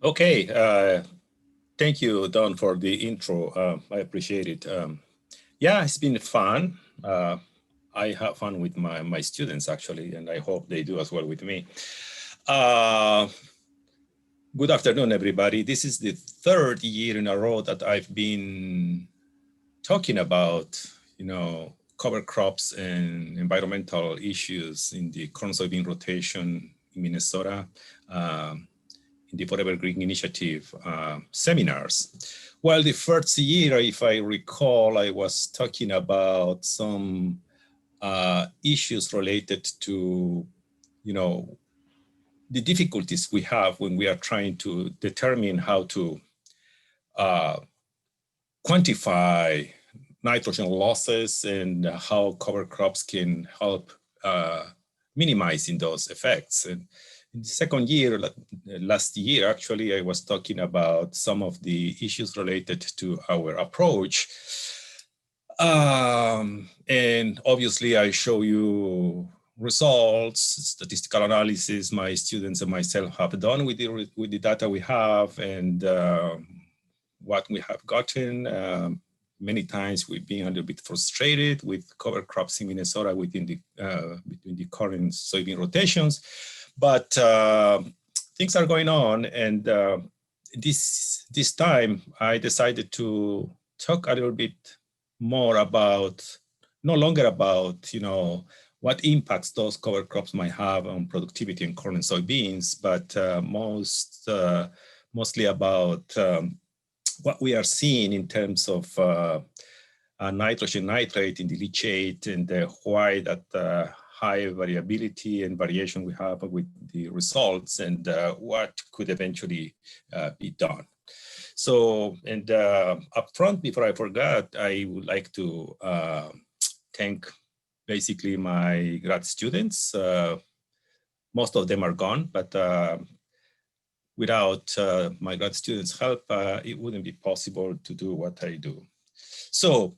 Okay, thank you, Don, for the intro. I appreciate it. Yeah, it's been fun. I have fun with my students, actually, and I hope they do as well with me. Uh, Good afternoon, everybody. This is the third year in a row that I've been talking about, cover crops and environmental issues in the corn soybean rotation in Minnesota. In the Forever Green Initiative seminars. Well, the first year, if I recall, I was talking about some issues related to, the difficulties we have when we are trying to determine how to quantify nitrogen losses and how cover crops can help minimizing those effects. And in the second year, last year, actually, I was talking about some of the issues related to our approach. And obviously, I show you results, statistical analysis my students and myself have done with the data we have, and what we have gotten. Many times we've been a little bit frustrated with cover crops in Minnesota within between the current soybean rotations, but things are going on, and this time I decided to talk a little bit more about, no longer about, what impacts those cover crops might have on productivity in corn and soybeans, but mostly about what we are seeing in terms of nitrogen nitrate in the leachate, and why that high variability and variation we have with the results, and what could eventually be done. So, and up front, before I forgot, I would like to thank basically my grad students. Most of them are gone, but without my grad students' help, it wouldn't be possible to do what I do. So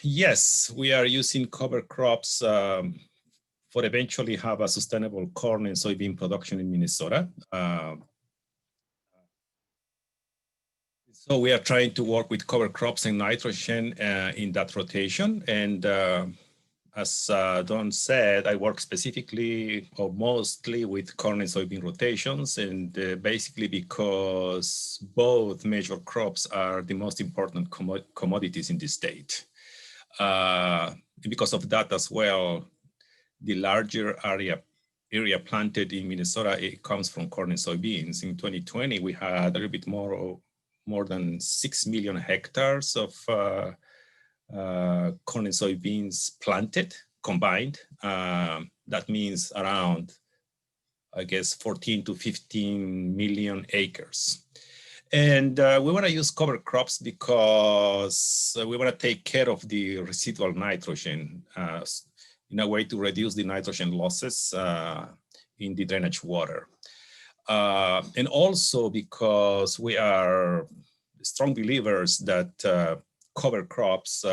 yes, we are using cover crops for eventually have a sustainable corn and soybean production in Minnesota. So we are trying to work with cover crops and nitrogen in that rotation. And as Don said, I work specifically or mostly with corn and soybean rotations, and basically because both major crops are the most important commodities in the state. And because of that as well, the larger area planted in Minnesota, it comes from corn and soybeans. In 2020, we had a little bit more than 6 million hectares of corn and soybeans planted combined. That means around, I guess, 14 to 15 million acres. And we want to use cover crops because we want to take care of the residual nitrogen in a way to reduce the nitrogen losses in the drainage water. And also because we are strong believers that cover crops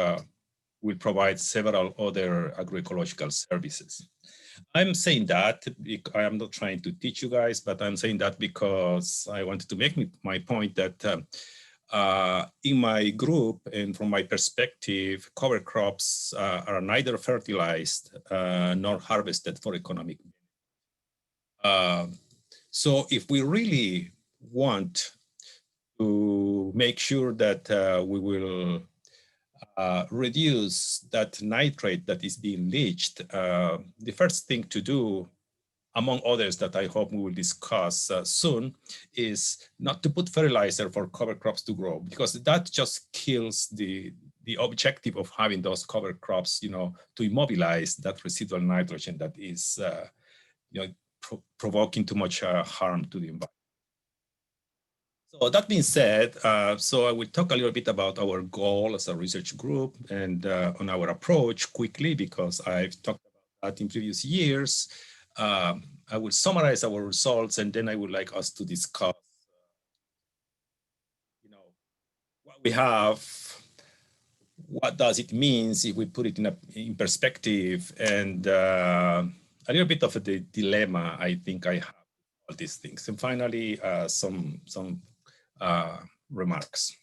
will provide several other agroecological services. I'm saying that, I am not trying to teach you guys, but I'm saying that because I wanted to make my point that in my group and from my perspective, cover crops are neither fertilized nor harvested for economic. So if we really want to make sure that we will reduce that nitrate that is being leached, the first thing to do, among others that I hope we will discuss soon, is not to put fertilizer for cover crops to grow, because that just kills the objective of having those cover crops, to immobilize that residual nitrogen that is, provoking too much harm to the environment. So that being said, so I will talk a little bit about our goal as a research group and on our approach quickly, because I've talked about that in previous years. I will summarize our results, and then I would like us to discuss, what we have, what does it mean if we put it in perspective, and a little bit of the dilemma I think I have these things. And finally, some remarks.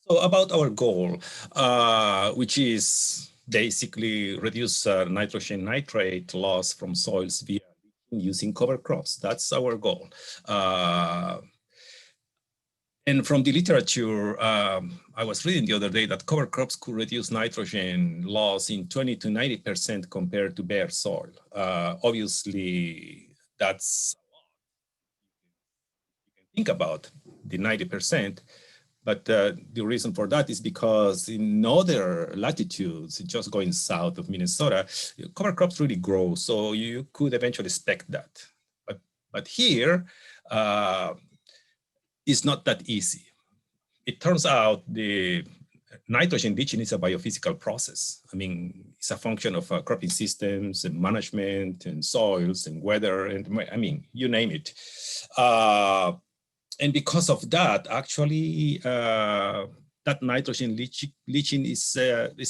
So about our goal, which is basically reduce nitrogen nitrate loss from soils via using cover crops. That's our goal. And from the literature, I was reading the other day that cover crops could reduce nitrogen loss in 20 to 90% compared to bare soil. Obviously, that's, you can think about the 90%, but the reason for that is because in other latitudes, just going south of Minnesota, cover crops really grow, so you could eventually expect that. But here, it's not that easy. It turns out the nitrogen leaching is a biophysical process. I mean, it's a function of cropping systems and management and soils and weather, and I mean, you name it. And because of that, actually, that nitrogen leaching is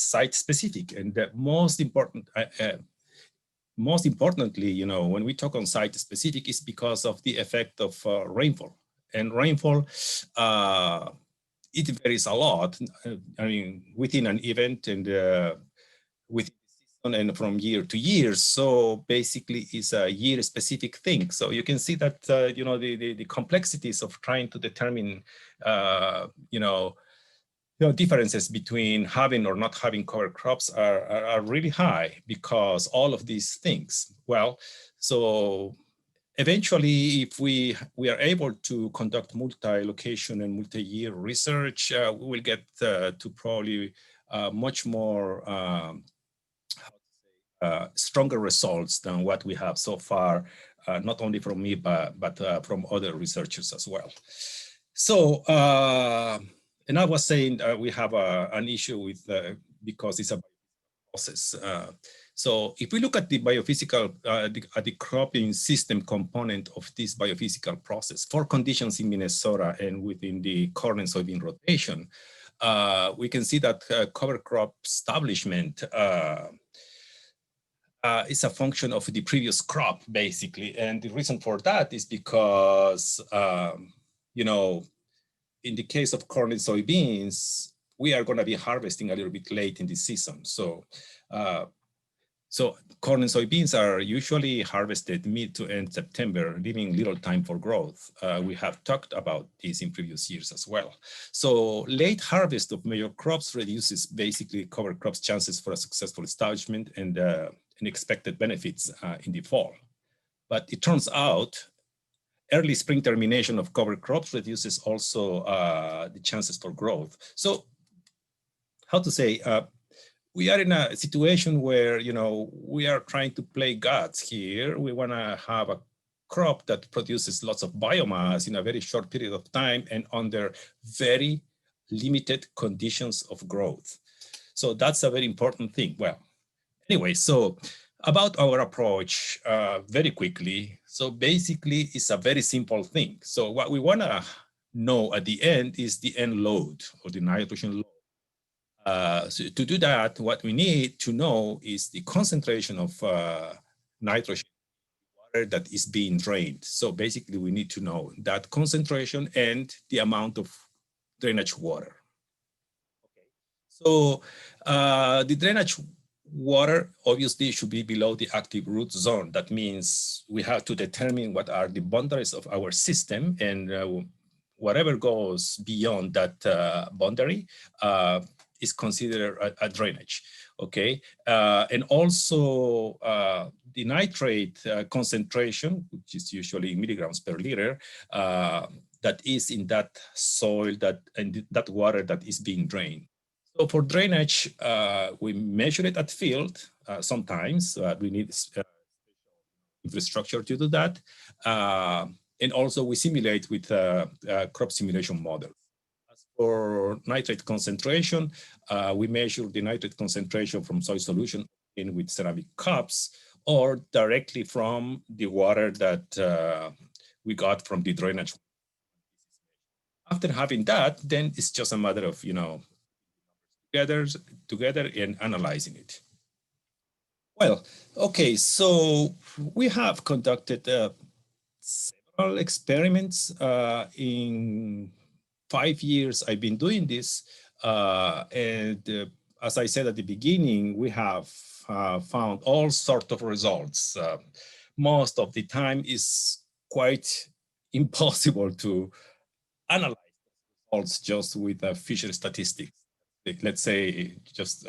site specific. And the most importantly, you know, when we talk on site specific, is because of the effect of rainfall. And rainfall, it varies a lot. I mean, within an event and within the season and from year to year. So basically, it's a year-specific thing. So you can see that you know, the complexities of trying to determine you know, differences between having or not having cover crops are really high because all of these things. Well, so eventually, if we are able to conduct multi-location and multi-year research, we will get to probably much more stronger results than what we have so far, not only from me, but from other researchers as well. So, and I was saying we have an issue with, because it's a process. So if we look at the biophysical, at the cropping system component of this biophysical process for conditions in Minnesota and within the corn and soybean rotation, we can see that cover crop establishment is a function of the previous crop, basically. And the reason for that is because, you know, in the case of corn and soybeans, we are going to be harvesting a little bit late in the season. So, so corn and soybeans are usually harvested mid to end September, leaving little time for growth. We have talked about this in previous years as well. So late harvest of major crops reduces basically cover crops' chances for a successful establishment and expected benefits in the fall. But it turns out early spring termination of cover crops reduces also the chances for growth. So how to say, we are in a situation where, you know, we are trying to play gods here. We want to have a crop that produces lots of biomass in a very short period of time and under very limited conditions of growth. So that's a very important thing. Well, anyway, so about our approach very quickly. So basically, it's a very simple thing. So what we want to know at the end is the end load or the nitrogen load. So to do that, what we need to know is the concentration of nitrogen water that is being drained. So basically, we need to know that concentration and the amount of drainage water. Okay. So the drainage water obviously should be below the active root zone. That means we have to determine what are the boundaries of our system, and whatever goes beyond that boundary is considered a drainage, okay? And also the nitrate concentration, which is usually milligrams per liter, that is in that soil and that water that is being drained. So for drainage, we measure it at field. Sometimes we need infrastructure to do that. And also we simulate with crop simulation models. As for nitrate concentration, we measure the nitrate concentration from soil solution in with ceramic cups or directly from the water that we got from the drainage. After having that, then it's just a matter of, you know, together and analyzing it. Well, okay, so we have conducted several experiments in 5 years I've been doing this. As I said at the beginning, we have found all sorts of results. Most of the time is quite impossible to analyze results just with Fisher statistics. Let's say just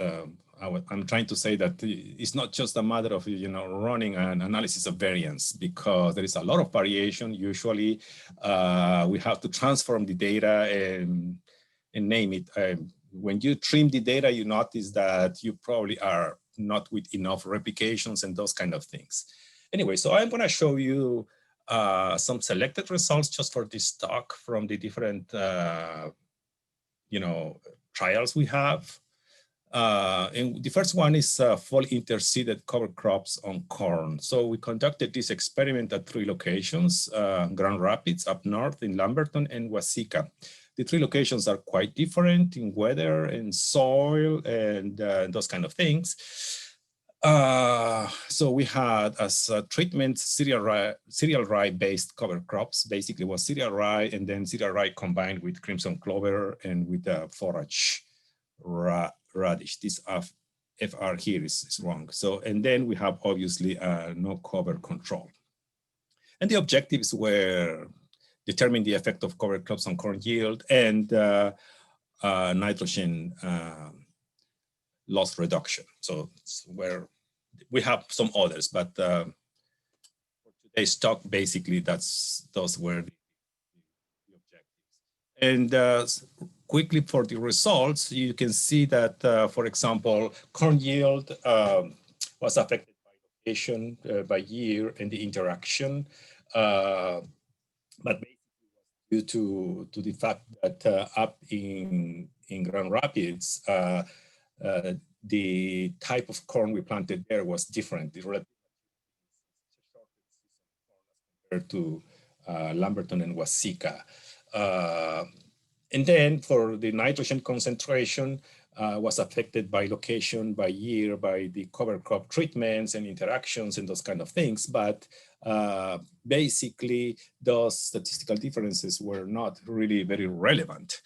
I'm trying to say that it's not just a matter of running an analysis of variance, because there is a lot of variation. Usually we have to transform the data and name it. When you trim the data, you notice that you probably are not with enough replications and those kind of things. Anyway, so I'm going to show you some selected results just for this talk from the different trials we have. And the first one is fall interseeded cover crops on corn. So we conducted this experiment at 3 locations, Grand Rapids up north, in Lamberton, and Waseca. The 3 locations are quite different in weather and soil and those kind of things. So we had as treatment cereal rye based cover crops. Basically was cereal rye and then cereal rye combined with crimson clover and with forage radish. This FR here is wrong. So, and then we have obviously no cover control. And the objectives were determine the effect of cover crops on corn yield and nitrogen loss reduction. So it's where we have some others, but for today's talk, basically those were the objectives. And quickly for the results, you can see that, for example, corn yield was affected by location, by year, and the interaction. But basically due to the fact that up in Grand Rapids, the type of corn we planted there was different. Compared to Lamberton and Waseca. And then for the nitrogen concentration was affected by location, by year, by the cover crop treatments and interactions and those kind of things. But basically those statistical differences were not really very relevant.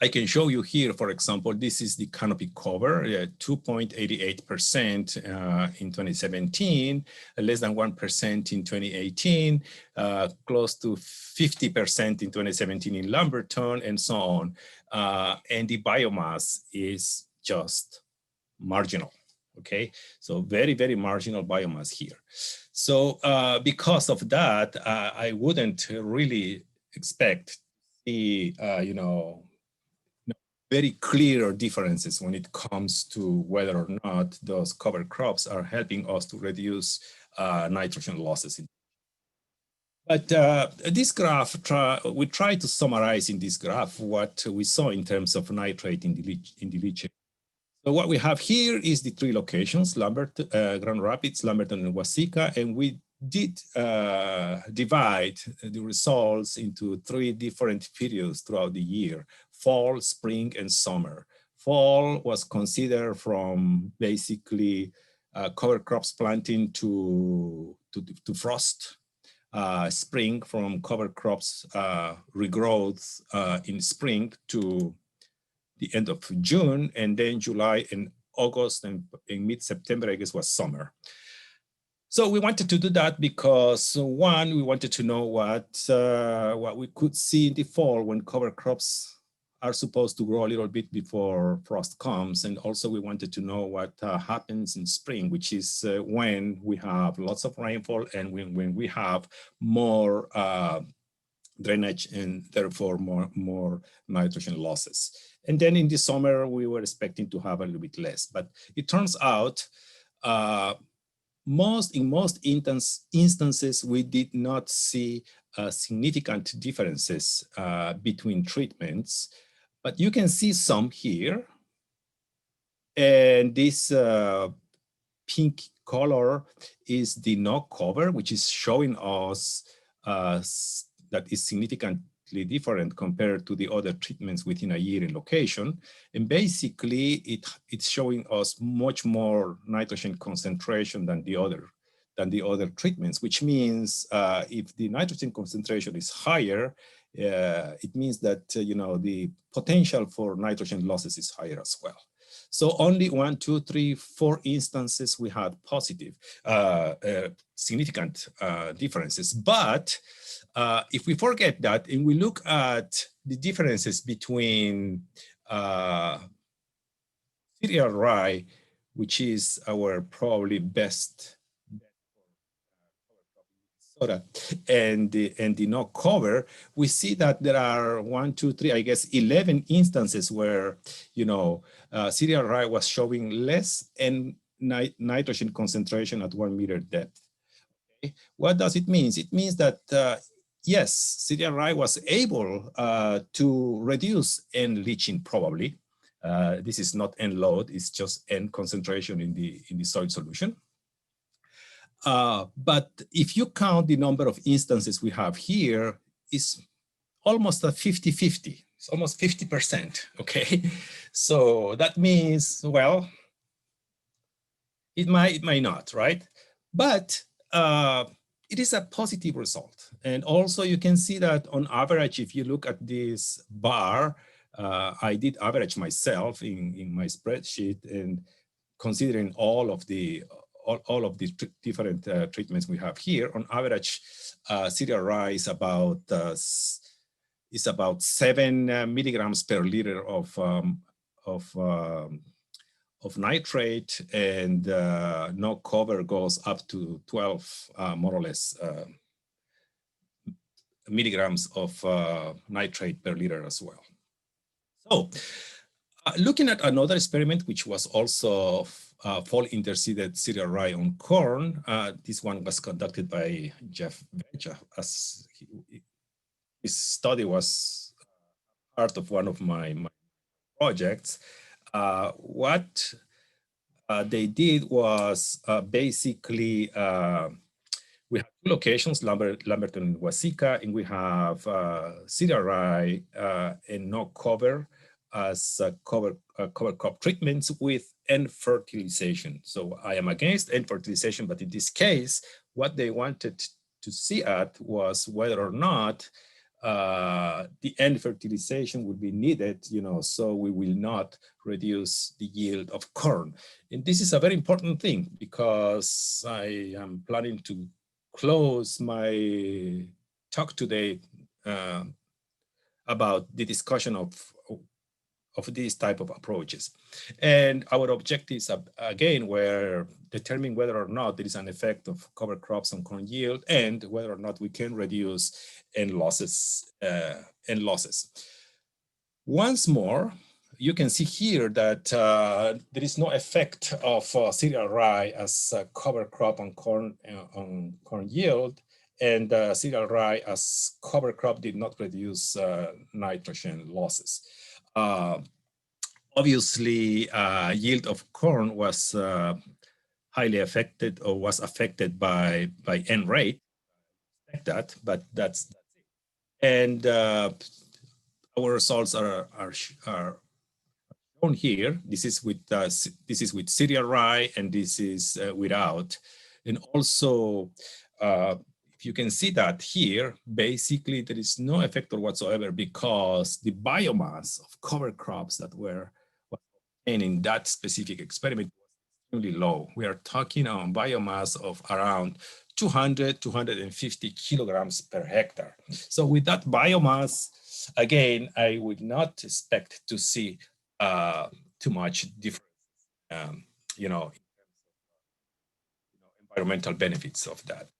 I can show you here, for example, this is the canopy cover, 2.88% in 2017, less than 1% in 2018, close to 50% in 2017 in Lamberton, and so on. And the biomass is just marginal, okay? So very, very marginal biomass here. So because of that, I wouldn't really expect the, very clear differences when it comes to whether or not those cover crops are helping us to reduce nitrogen losses. But this graph, we try to summarize in this graph what we saw in terms of nitrate in the leachate. So what we have here is the 3 locations, Grand Rapids, Lamberton, and Waseca, and we did divide the results into 3 different periods throughout the year: fall, spring, and summer. Fall was considered from basically cover crops planting to frost. Spring from cover crops regrowth in spring to the end of June, and then July and August and in mid-September, I guess, was summer. So we wanted to do that because, one, we wanted to know what we could see in the fall when cover crops are supposed to grow a little bit before frost comes. And also we wanted to know what happens in spring, which is when we have lots of rainfall and when we have more drainage and therefore more nitrogen losses. And then in the summer, we were expecting to have a little bit less, but it turns out in most instances, we did not see significant differences between treatments, but you can see some here. And this pink color is the no cover, which is showing us that is significantly different compared to the other treatments within a year in location. And basically, it's showing us much more nitrogen concentration than the other than the other treatments, which means if the nitrogen concentration is higher, it means that the potential for nitrogen losses is higher as well. So only 1, 2, 3, 4 instances we had positive, significant differences. But if we forget that and we look at the differences between cereal rye, which is our probably best soda, and the no cover, we see that there are 1, 2, 3, I guess 11 instances where cereal rye was showing less and nitrogen concentration at 1 meter depth. Okay? What does it mean? It means that yes, cereal rye was able to reduce N leaching probably. This is not N load; it's just N concentration in the soil solution. But if you count the number of instances we have here, it's almost a 50-50. It's almost 50%, okay? So that means, well, it might not, right? But it is a positive result. And also you can see that on average, if you look at this bar, I did average myself in my spreadsheet, and considering all of the different treatments we have here, on average, cereal rye is about 7 milligrams per liter of nitrate, and no cover goes up to 12 more or less milligrams of nitrate per liter as well. So looking at another experiment, which was also fall interseeded cereal rye on corn. This one was conducted by Jeff Beja, as his study was part of one of my projects. What they did was basically, we have 2 locations, Lamberton and Waseca, and we have cereal rye and no cover as cover crop treatments with N fertilization. So I am against N fertilization, but in this case, what they wanted to see at was whether or not the N fertilization would be needed, so we will not reduce the yield of corn. And this is a very important thing, because I am planning to close my talk today about the discussion of these type of approaches. And our objectives, again, were determining whether or not there is an effect of cover crops on corn yield, and whether or not we can reduce N losses. Once more, you can see here that there is no effect of cereal rye as a cover crop on corn yield, and cereal rye as cover crop did not reduce nitrogen losses. Obviously, yield of corn was highly affected, or was affected by N rate. Like that, but that's it. And our results are shown here. This is with cereal rye, and this is without. And also, you can see that here, basically there is no effect whatsoever, because the biomass of cover crops that were obtained in that specific experiment was extremely low. We are talking on biomass of around 200, 250 kilograms per hectare. So with that biomass, again, I would not expect to see too much difference, environmental benefits of that.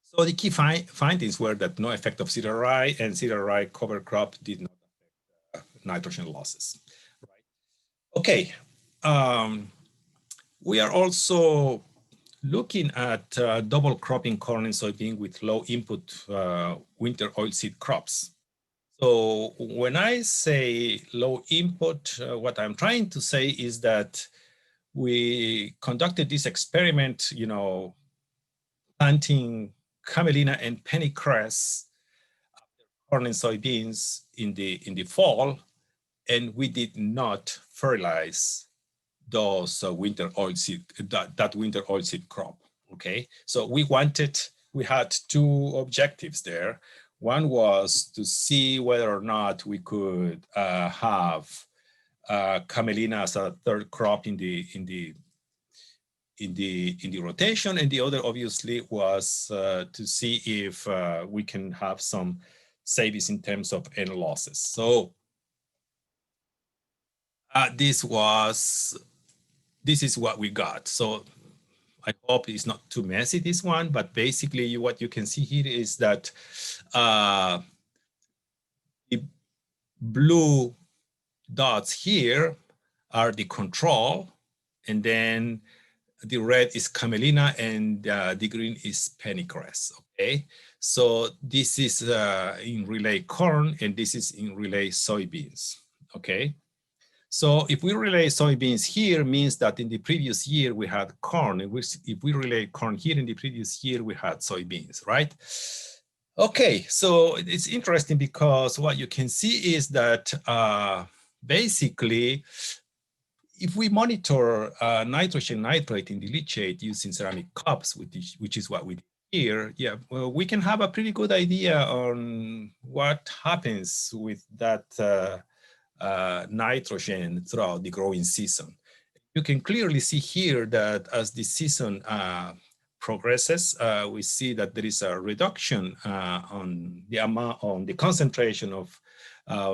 So the key findings were that no effect of cereal rye, and cereal rye cover crop did not affect nitrogen losses. Right? Okay, we are also looking at double cropping corn and soybean with low input winter oilseed crops. So when I say low input, what I'm trying to say is that we conducted this experiment, planting camelina and pennycress after corn and soybeans in the fall, and we did not fertilize those winter oilseed crop. Okay, so we had two objectives there. One was to see whether or not we could have camelina as a third crop in the rotation, and the other obviously was to see if we can have some savings in terms of N losses. So this is what we got. So I hope it's not too messy, this one, but basically what you can see here is that the blue dots here are the control, and then the red is camelina, and the green is pennycress, okay? So this is in relay corn, and this is in relay soybeans, okay? So if we relay soybeans here, means that in the previous year we had corn. If we relay corn here in the previous year, we had soybeans, right? Okay, so it's interesting because what you can see is that basically, if we monitor nitrogen nitrate in the leachate using ceramic cups, which is what we did here, yeah, well, we can have a pretty good idea on what happens with that nitrogen throughout the growing season. You can clearly see here that as the season progresses, we see that there is a reduction on the amount, on the concentration of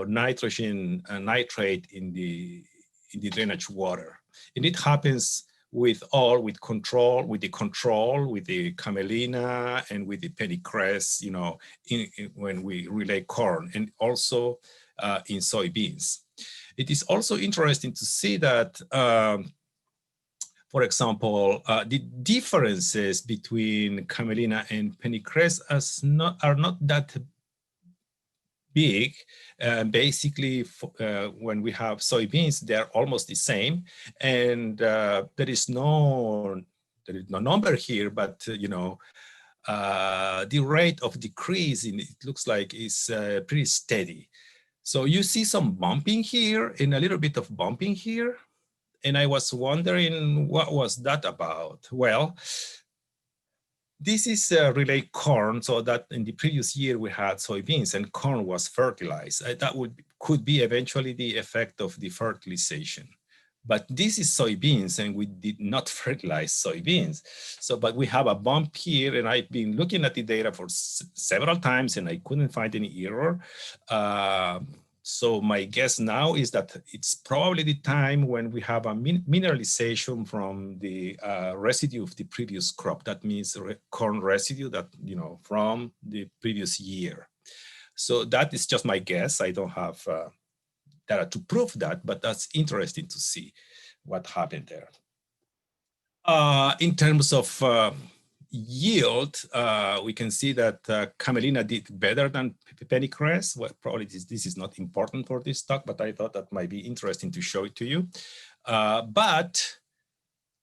nitrogen nitrate in the drainage water. And it happens with the control, with the camelina, and with the pennycress, you know, when we relay corn, and also in soybeans. It is also interesting to see that, for example, the differences between camelina and pennycress are not that big. Basically, when we have soybeans, they're almost the same, and there is no number here, but you know, the rate of decrease in it looks like is pretty steady. So you see some bumping here and a little bit of bumping here, and I was wondering what was that about. Well, this is relay corn, so that in the previous year we had soybeans and corn was fertilized. That could be eventually the effect of the fertilization. But this is soybeans, and we did not fertilize soybeans. So, but we have a bump here, and I've been looking at the data for several times, and I couldn't find any error. So my guess now is that it's probably the time when we have a mineralization from the residue of the previous crop. That means corn residue that, you know, from the previous year. So that is just my guess. I don't have data to prove that, but that's interesting to see what happened there. In terms of yield, we can see that camelina did better than pennycress. Well, probably this is not important for this talk, but I thought that might be interesting to show it to you. But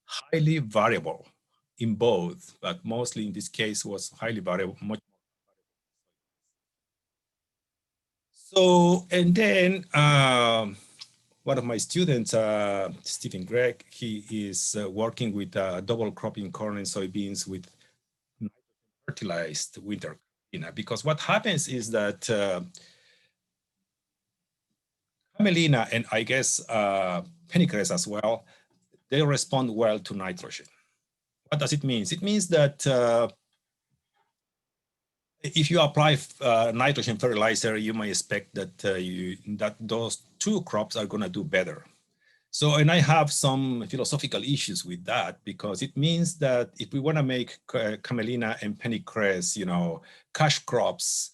highly variable in both, but mostly in this case was highly variable. So, and then one of my students, Stephen Gregg, he is working with double cropping corn and soybeans with fertilized winter camelina, because what happens is that camelina, and I guess pennycress as well, they respond well to nitrogen. What does it mean? It means that if you apply nitrogen fertilizer, you may expect that that those two crops are going to do better. So, and I have some philosophical issues with that, because it means that if we want to make camelina and pennycress, you know, cash crops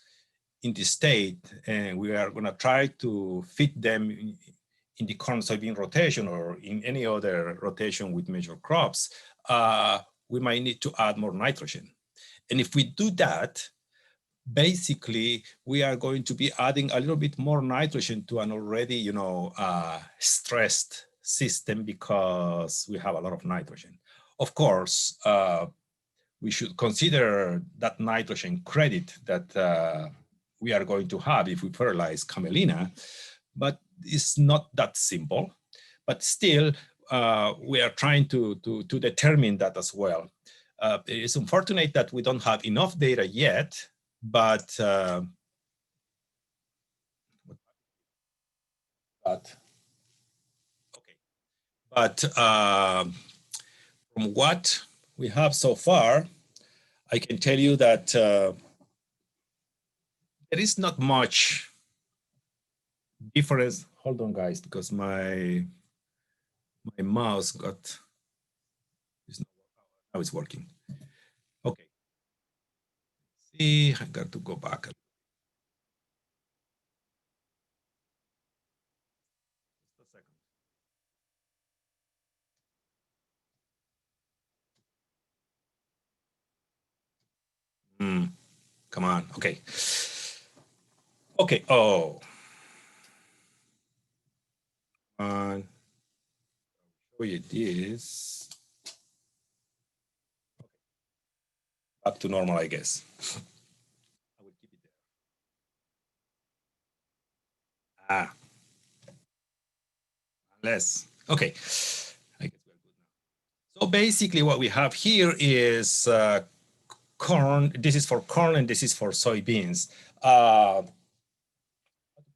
in the state, and we are going to try to fit them in the corn soybean rotation or in any other rotation with major crops, we might need to add more nitrogen. And if we do that, basically, we are going to be adding a little bit more nitrogen to an already, you know, stressed system, because we have a lot of nitrogen. Of course, we should consider that nitrogen credit that we are going to have if we fertilize camelina, but it's not that simple. But still, we are trying to determine that as well. It's unfortunate that we don't have enough data yet, but okay. But from what we have so far, I can tell you that there is not much difference. Hold on, guys, because my mouse got, now it's working. Okay. See, I got to go back. Just a second. Come on. Okay. Okay. Oh. Show you this. Back to normal, I guess. I will keep it there. Ah, unless. Okay. I guess we're good now. So basically, what we have here is corn. This is for corn, and this is for soybeans.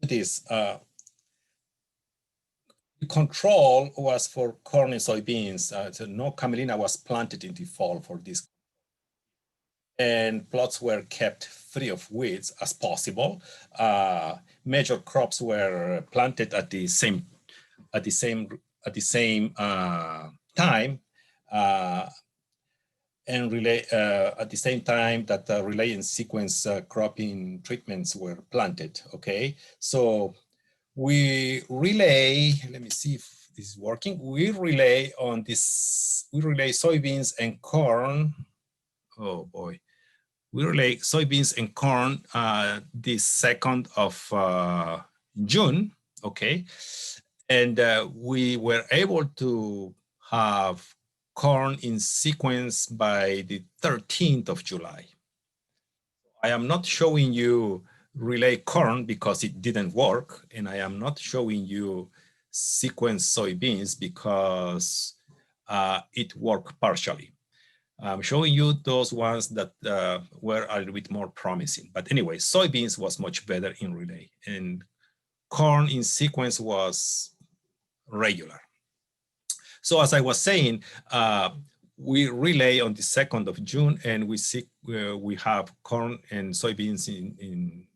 This the control was for corn and soybeans. So no camelina was planted in the fall for this, and plots were kept free of weeds as possible. Major crops were planted at the same time, and relay at the same time that relay and sequence cropping treatments were planted. Okay, so we relay. Let me see if this is working. We relay on this. We relay soybeans and corn. Oh boy. We relay soybeans and corn the 2nd of June, okay? And we were able to have corn in sequence by the 13th of July. I am not showing you relay corn because it didn't work, and I am not showing you sequence soybeans because it worked partially. I'm showing you those ones that were a little bit more promising. But anyway, soybeans was much better in relay, and corn in sequence was regular. So as I was saying, we relay on the 2nd of June, and we have corn and soybeans in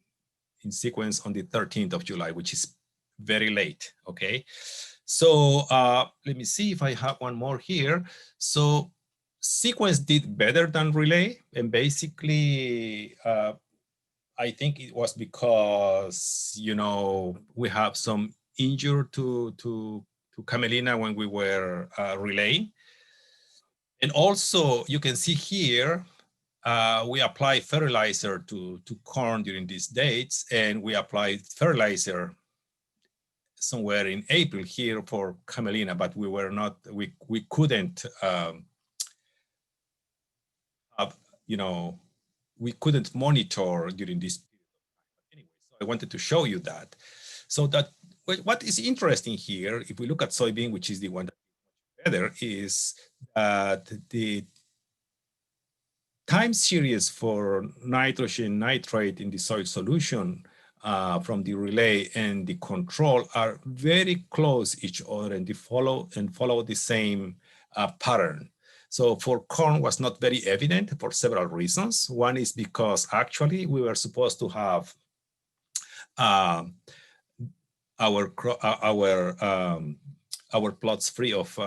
sequence on the 13th of July, which is very late, okay? So let me see if I have one more here. So sequence did better than relay, and basically I think it was because, you know, we have some injury to camelina when we were relaying. And also you can see here we apply fertilizer to corn during these dates, and we applied fertilizer somewhere in April here for camelina, but we were not, we couldn't you know, we couldn't monitor during this period. Anyway, so I wanted to show you that. So that what is interesting here, if we look at soybean, which is the one that better, is that the time series for nitrogen nitrate in the soil solution from the relay and the control are very close each other, and they follow the same pattern. So for corn was not very evident for several reasons. One is because actually we were supposed to have our plots free of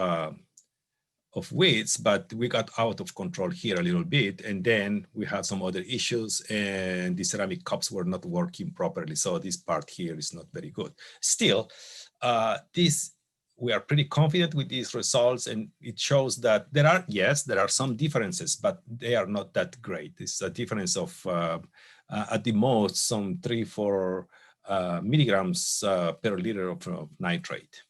weeds, but we got out of control here a little bit, and then we had some other issues, and the ceramic cups were not working properly. So this part here is not very good. Still, we are pretty confident with these results, and it shows that there are some differences, but they are not that great. It's a difference of at the most some 3-4 milligrams per liter of nitrate.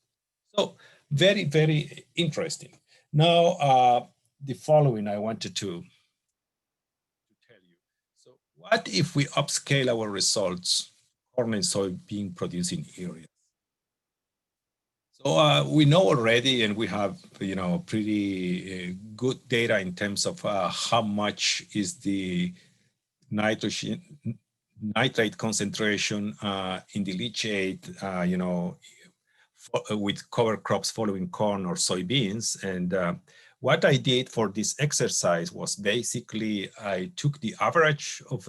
So very, very interesting. Now, the following I wanted to tell you. So what if we upscale our results, corn and soybean producing areas? So we know already, and we have, pretty good data in terms of how much is the nitrogen nitrate concentration in the leachate, with cover crops following corn or soybeans. And what I did for this exercise was basically I took the average of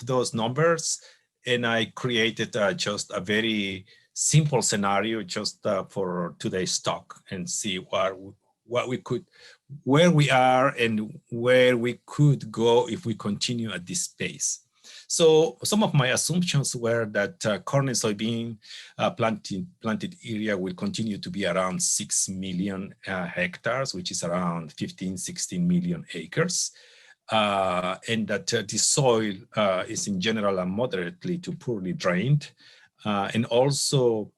those numbers, and I created just a very simple scenario just for today's talk, and see what we could, where we are and where we could go if we continue at this pace. So some of my assumptions were that corn and soybean planted area will continue to be around 6 million hectares, which is around 15, 16 million acres. And that the soil is in general moderately to poorly drained. And also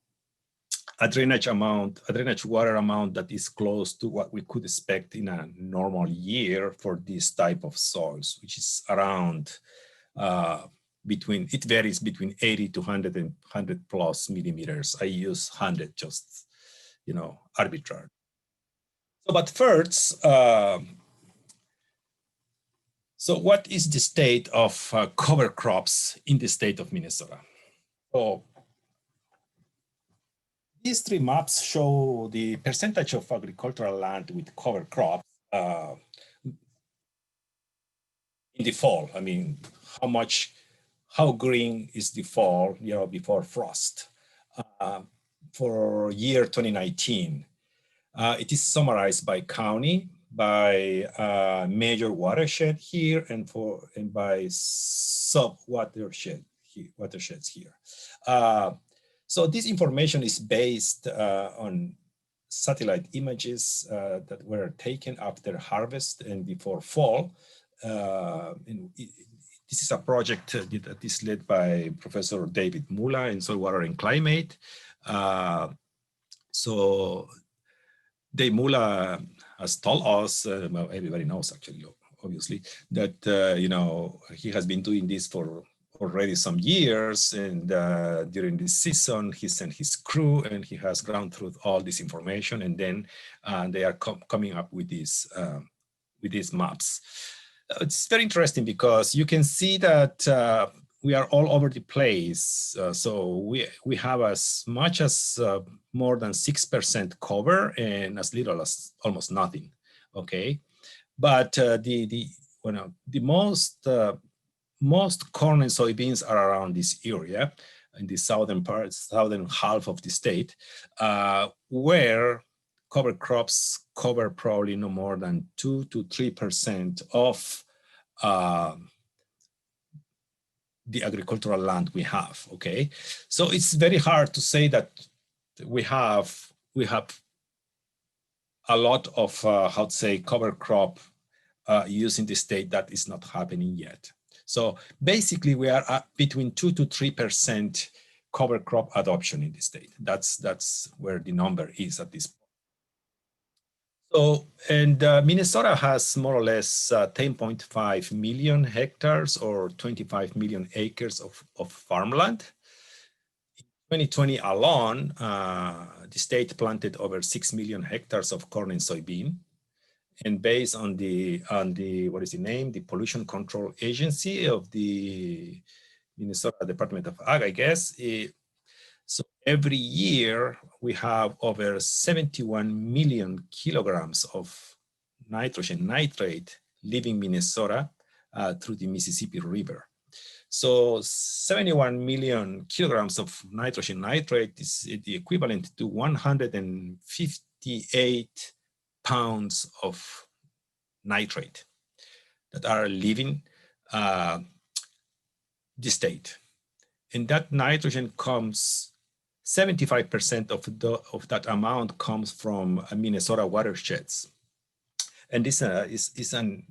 a drainage water amount that is close to what we could expect in a normal year for this type of soils, which is around it varies between 80 to 100 and 100 plus millimeters. I use 100 just, arbitrary. So, but first, so what is the state of cover crops in the state of Minnesota? So these three maps show the percentage of agricultural land with cover crops in the fall. I mean, how green is the fall, before frost for year 2019. It is summarized by county, by major watershed here, and by sub watersheds here. So this information is based on satellite images that were taken after harvest and before fall. This is a project that is led by Professor David Mula in Soil, Water, and Climate. So Dave Mula has told us, well, everybody knows actually, obviously, that he has been doing this for already some years, and during this season he sent his crew and he has gone through all this information, and then they are coming up with these maps. It's very interesting because you can see that we are all over the place. So we have as much as more than 6% cover and as little as almost nothing. Okay, but the most corn and soybeans are around this area in the southern half of the state, where cover crops cover probably no more than 2 to 3% of the agricultural land we have. Okay, so it's very hard to say that we have a lot of how to say cover crop use in the state. That is not happening yet. So basically, we are at between 2 to 3% cover crop adoption in the state. That's where the number is at this point. So, and Minnesota has more or less 10.5 million hectares or 25 million acres of farmland. In 2020 alone, the state planted over 6 million hectares of corn and soybean. And based on the what is the name? The Pollution Control Agency of the Minnesota Department of Ag, I guess. So every year we have over 71 million kilograms of nitrogen nitrate leaving Minnesota through the Mississippi River. So 71 million kilograms of nitrogen nitrate is the equivalent to 158 pounds of nitrate that are leaving the state. And that nitrogen comes, 75% of that amount comes from Minnesota watersheds. And this is an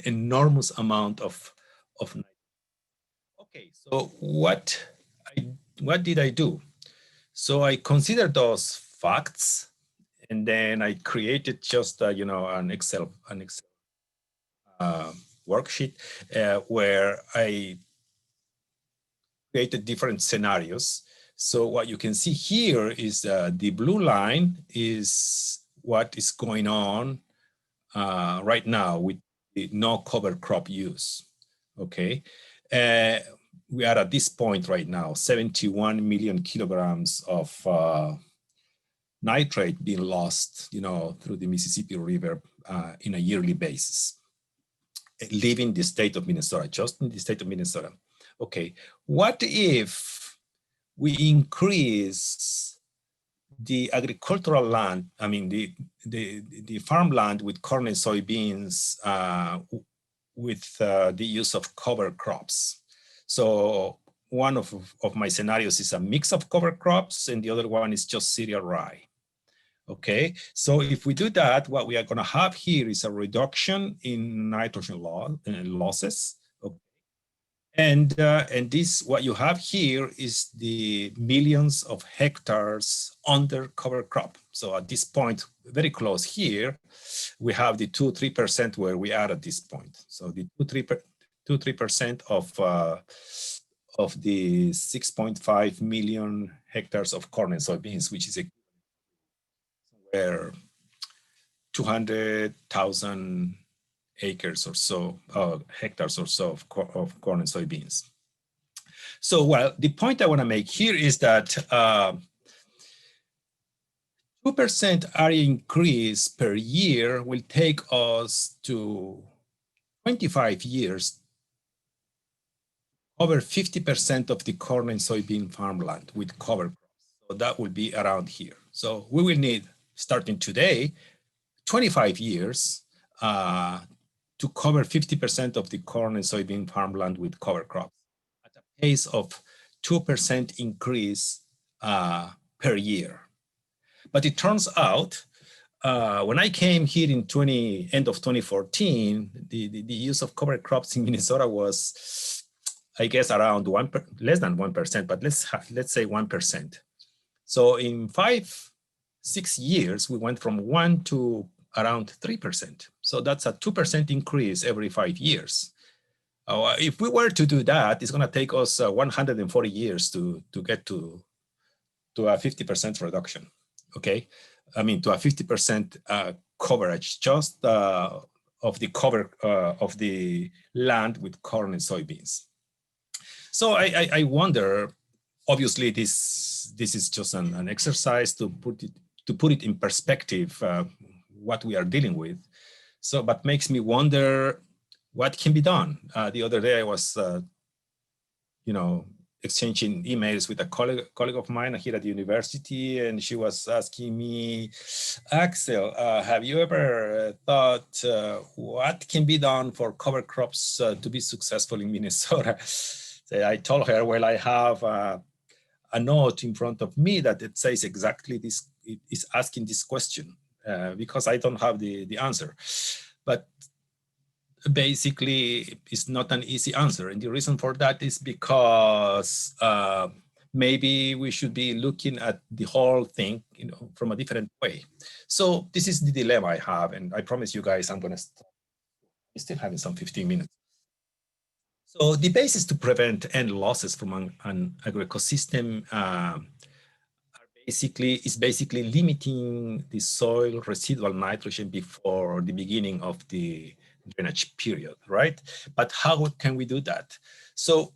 enormous amount of nitrogen. Okay, so what did I do? So I considered those facts, and then I created just an Excel worksheet where I created different scenarios. So what you can see here is the blue line is what is going on right now with the no cover crop use, okay? We are at this point right now, 71 million kilograms of nitrate being lost, through the Mississippi River in a yearly basis, leaving the state of Minnesota, just in the state of Minnesota. Okay, what if we increase the agricultural land, I mean, the farmland with corn and soybeans with the use of cover crops? So one of my scenarios is a mix of cover crops, and the other one is just cereal rye. Okay, so if we do that, what we are going to have here is a reduction in nitrogen losses. Okay. And this, what you have here is the millions of hectares under cover crop. So at this point, very close here, we have the 2-3% where we are at this point. So the 2-3% of the 6.5 million hectares of corn and soybeans, which is somewhere 200,000 acres or so, hectares or so of corn and soybeans. So, well, the point I want to make here is that 2% area increase per year will take us to 25 years, over 50% of the corn and soybean farmland with cover crops. So that will be around here. So we will need, starting today, 25 years to cover 50% of the corn and soybean farmland with cover crops at a pace of 2% increase per year. But it turns out, when I came here in end of 2014, the use of cover crops in Minnesota was, I guess, around less than 1%, but let's say 1%. So in 5-6 years, we went from 1 to around 3%. So that's a 2% increase every 5 years. If we were to do that, it's going to take us 140 years to get to a 50% reduction. Okay, I mean, to a 50% coverage just of the cover of the land with corn and soybeans. So I wonder, obviously this is just an exercise to put it in perspective, what we are dealing with. So, but makes me wonder what can be done. The other day I was, exchanging emails with a colleague of mine here at the university, and she was asking me, Axel, have you ever thought what can be done for cover crops to be successful in Minnesota? So I told her, well, I have a note in front of me that it says exactly this, it is asking this question because I don't have the answer. But basically, it's not an easy answer. And the reason for that is because maybe we should be looking at the whole thing, from a different way. So this is the dilemma I have. And I promise you guys, I'm going to stop. I'm still having some 15 minutes. So the basis to prevent end losses from an agroecosystem is basically limiting the soil residual nitrogen before the beginning of the drainage period, right? But how can we do that? So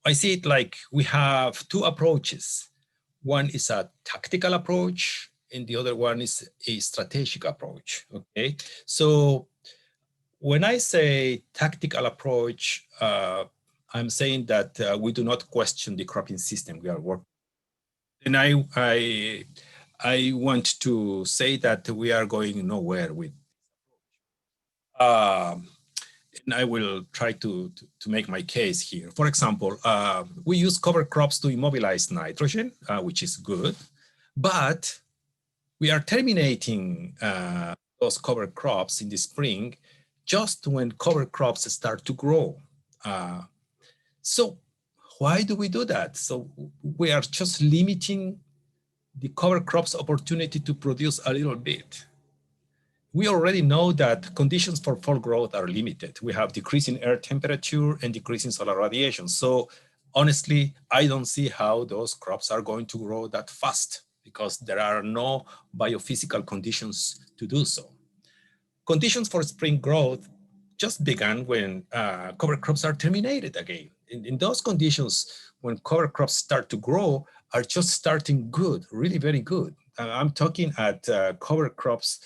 I see it like we have two approaches. One is a tactical approach, and the other one is a strategic approach, okay? So when I say tactical approach, I'm saying that we do not question the cropping system we are working. And I want to say that we are going nowhere with. And I will try to make my case here. For example, we use cover crops to immobilize nitrogen, which is good, but we are terminating those cover crops in the spring just when cover crops start to grow. So why do we do that? So we are just limiting the cover crops opportunity to produce a little bit. We already know that conditions for fall growth are limited. We have decreasing air temperature and decreasing solar radiation. So honestly, I don't see how those crops are going to grow that fast because there are no biophysical conditions to do so. Conditions for spring growth just began when cover crops are terminated again. In those conditions, when cover crops start to grow, are just starting good, really very good. I'm talking at cover crops.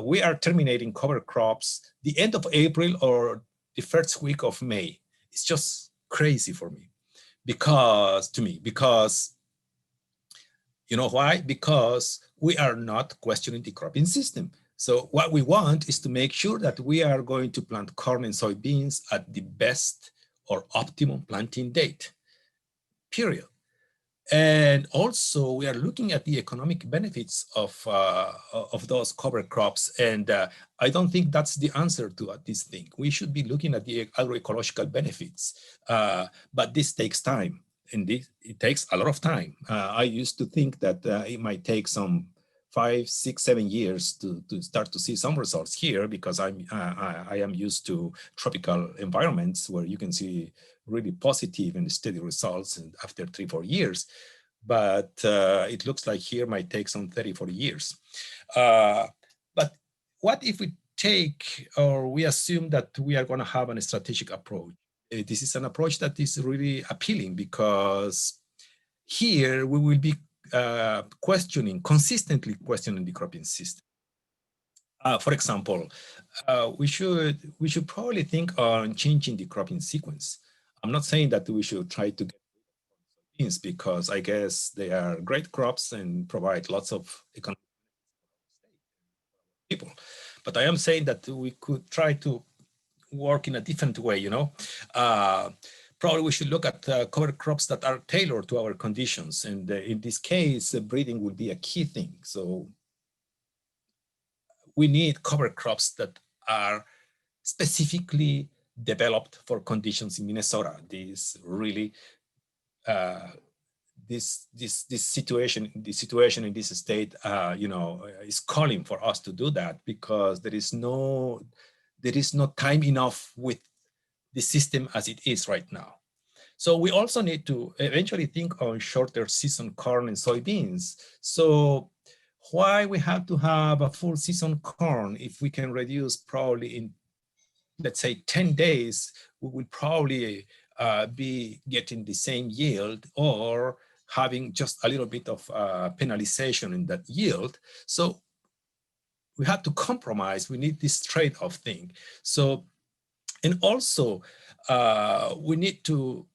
We are terminating cover crops the end of April or the first week of May. It's just crazy for me because you know why? Because we are not questioning the cropping system. So what we want is to make sure that we are going to plant corn and soybeans at the best or optimum planting date, period. And also we are looking at the economic benefits of those cover crops. And I don't think that's the answer to this thing. We should be looking at the agroecological benefits, but this takes time. And it takes a lot of time. I used to think that it might take some 5, 6, 7 years to start to see some results here because I am used to tropical environments where you can see really positive and steady results after 3, 4 years. But it looks like here might take some 30, 40 years. But what if we take or we assume that we are going to have a strategic approach? This is an approach that is really appealing because here we will be consistently questioning the cropping system. For example, we should probably think on changing the cropping sequence. I'm not saying that we should try to get beans because I guess they are great crops and provide lots of economic people. But I am saying that we could try to work in a different way, you know. Probably we should look at cover crops that are tailored to our conditions. And in this case, breeding will be a key thing. So we need cover crops that are specifically developed for conditions in Minnesota. This really, this situation in this state, is calling for us to do that because there is no time enough with the system as it is right now. So we also need to eventually think on shorter season corn and soybeans. So why we have to have a full season corn if we can reduce probably in, let's say 10 days, we will probably be getting the same yield or having just a little bit of penalization in that yield. So we have to compromise. We need this trade-off thing. So, and also we need to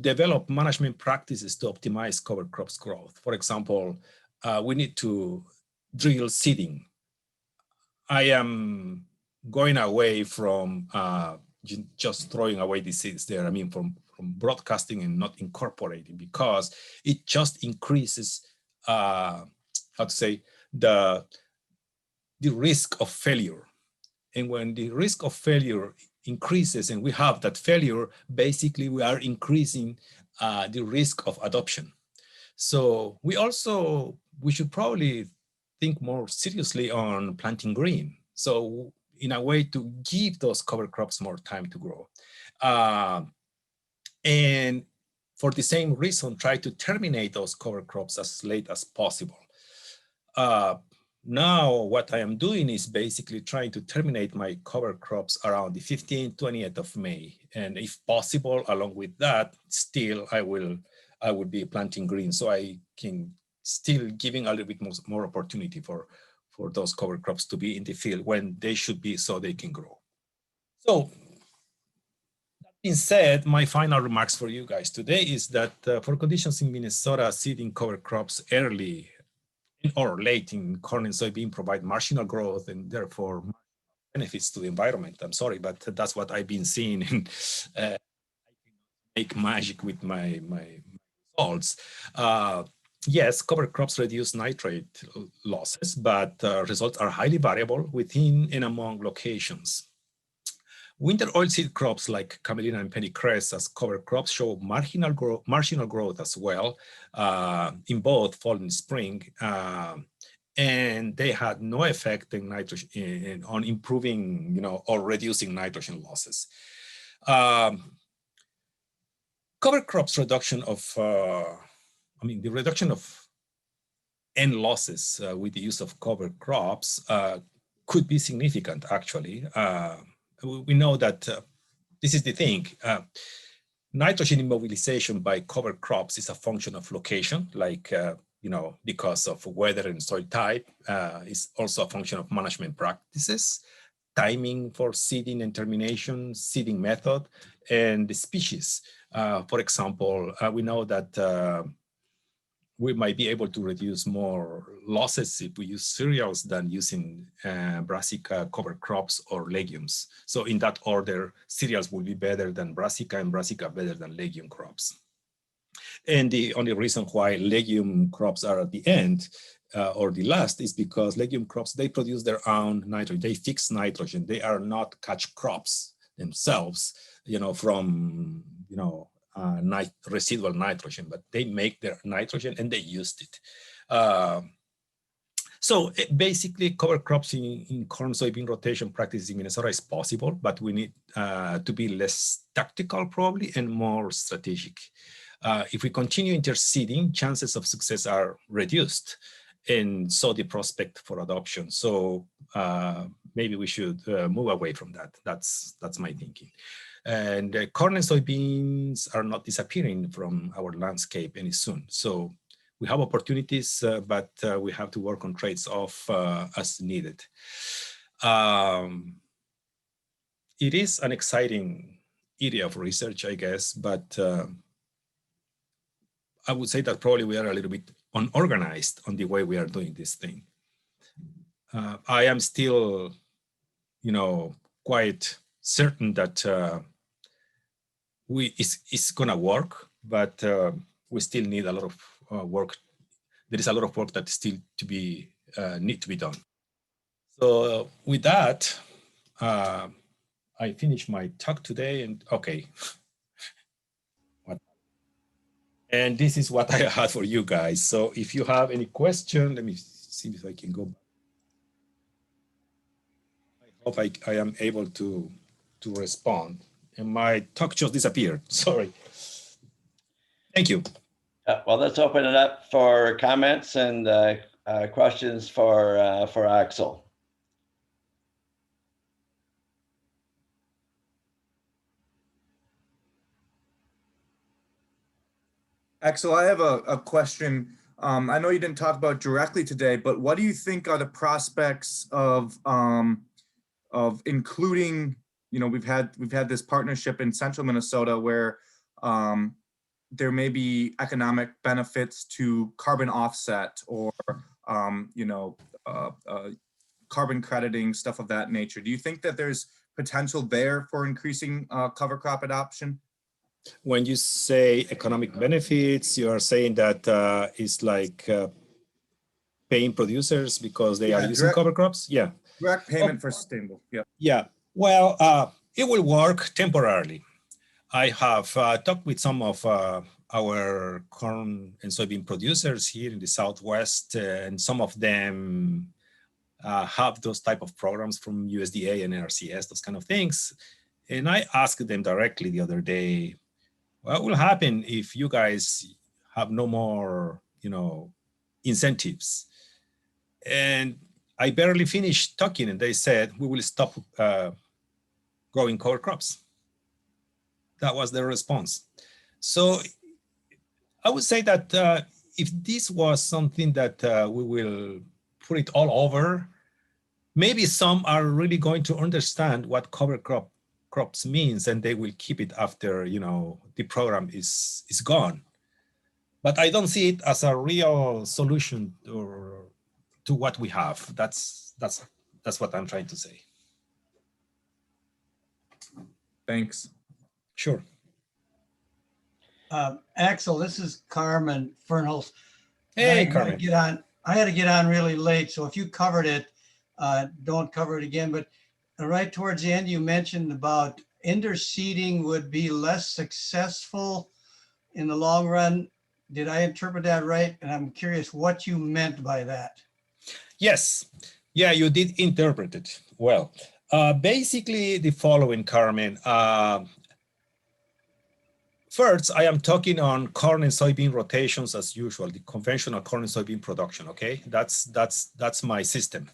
develop management practices to optimize cover crops growth. For example, we need to drill seeding. I am going away from just throwing away the seeds there. I mean, from broadcasting and not incorporating because it just increases, how to say, the risk of failure. And when the risk of failure increases and we have that failure, basically we are increasing the risk of adoption. So we should probably think more seriously on planting green. So in a way to give those cover crops more time to grow. And for the same reason, try to terminate those cover crops as late as possible. Now what I am doing is basically trying to terminate my cover crops around the 15th, 20th of May. And if possible, along with that, still I would be planting green so I can still giving a little bit more opportunity for those cover crops to be in the field when they should be so they can grow. So that being said, my final remarks for you guys today is that for conditions in Minnesota, seeding cover crops early or late in corn and soybean provide marginal growth and therefore benefits to the environment. I'm sorry, but that's what I've been seeing and I make magic with my results. Yes, cover crops reduce nitrate losses, but results are highly variable within and among locations. Winter oilseed crops like camelina and pennycress as cover crops show marginal growth as well in both fall and spring. And they had no effect in nitrogen on improving, or reducing nitrogen losses. cover crops reduction of, the reduction of N losses with the use of cover crops could be significant, actually. We know that this is the thing. Nitrogen immobilization by cover crops is a function of location, like, because of weather and soil type. Is also a function of management practices, timing for seeding and termination, seeding method, and the species. For example, we know that we might be able to reduce more losses if we use cereals than using brassica cover crops or legumes. So in that order, cereals will be better than brassica and brassica better than legume crops. And the only reason why legume crops are at the end or the last is because legume crops, they produce their own nitrogen. They fix nitrogen. They are not catch crops themselves, from, residual nitrogen, but they make their nitrogen and they used it. So basically, cover crops in corn soybean rotation practices in Minnesota is possible, but we need to be less tactical probably and more strategic. If we continue interseeding, chances of success are reduced, and so the prospect for adoption. So maybe we should move away from that. That's my thinking. And corn and soybeans are not disappearing from our landscape any soon. So we have opportunities, but we have to work on trades-off as needed. It is an exciting area of research, I guess, but I would say that probably we are a little bit unorganized on the way we are doing this thing. I am still, quite certain that it's gonna work, but we still need a lot of work. There is a lot of work that still need to be done. So with that, I finished my talk today, and okay. And this is what I had for you guys. So if you have any question, let me see if I can go. I hope I am able to respond. And my talk just disappeared. Sorry. Thank you. Well, let's open it up for comments and questions for Axel. Axel, I have a question. I know you didn't talk about directly today, but what do you think are the prospects of including, we've had this partnership in central Minnesota where there may be economic benefits to carbon offset or, carbon crediting, stuff of that nature. Do you think that there's potential there for increasing cover crop adoption? When you say economic benefits, you are saying that it's like paying producers because they are using cover crops? Yeah. Direct payment for sustainable, yeah. Yeah, well, it will work temporarily. I have talked with some of our corn and soybean producers here in the Southwest, and some of them have those type of programs from USDA and NRCS, those kind of things. And I asked them directly the other day, what will happen if you guys have no more, incentives? And I barely finished talking, and they said, we will stop growing cover crops. That was their response. So I would say that if this was something that we will put it all over, maybe some are really going to understand what cover crops means, and they will keep it after the program is gone. But I don't see it as a real solution to what we have. That's what I'm trying to say. Thanks. Sure. Axel, this is Carmen Fernholz. Hey, Carmen. I had to get on really late, so if you covered it, don't cover it again. But right towards the end, you mentioned about interseeding would be less successful in the long run. Did I interpret that right? And I'm curious what you meant by that. Yes. Yeah, you did interpret it well. Basically, the following, Carmen. first, I am talking on corn and soybean rotations as usual, the conventional corn and soybean production, okay? That's my system.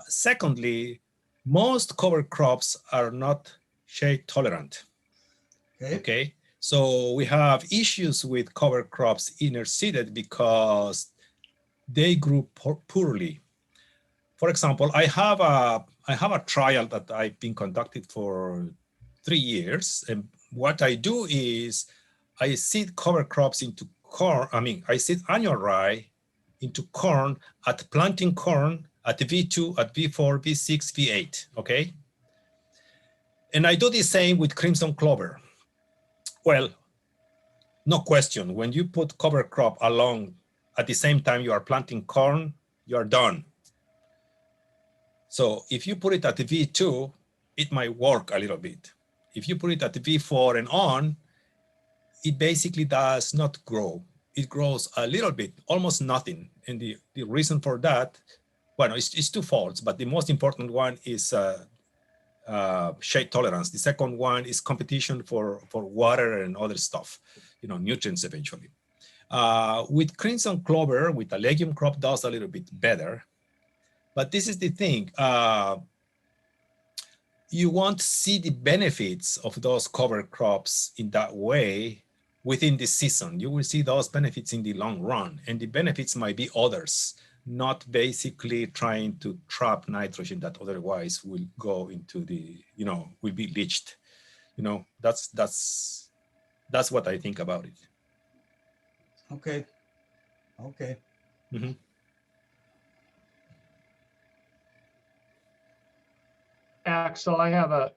Secondly, most cover crops are not shade tolerant, okay? So we have issues with cover crops interseeded because they grew poorly. For example, I have a trial that I've been conducted for 3 years, and what I do is I seed cover crops into corn. I seed annual rye into corn at planting corn at V2, at V4, V6, V8, okay? And I do the same with crimson clover. Well, no question, when you put cover crop along at the same time you are planting corn, you're done. So if you put it at the V2, it might work a little bit. If you put it at the V4 and on, it basically does not grow. It grows a little bit, almost nothing. And the reason for that, well, it's twofold, but the most important one is shade tolerance. The second one is competition for water and other stuff, nutrients eventually. With crimson clover, with a legume crop, does a little bit better. But this is the thing. You won't see the benefits of those cover crops in that way within the season. You will see those benefits in the long run, and the benefits might be others, not basically trying to trap nitrogen that otherwise will go into the, will be leached. That's what I think about it. Okay. Mm-hmm. Axel, I have a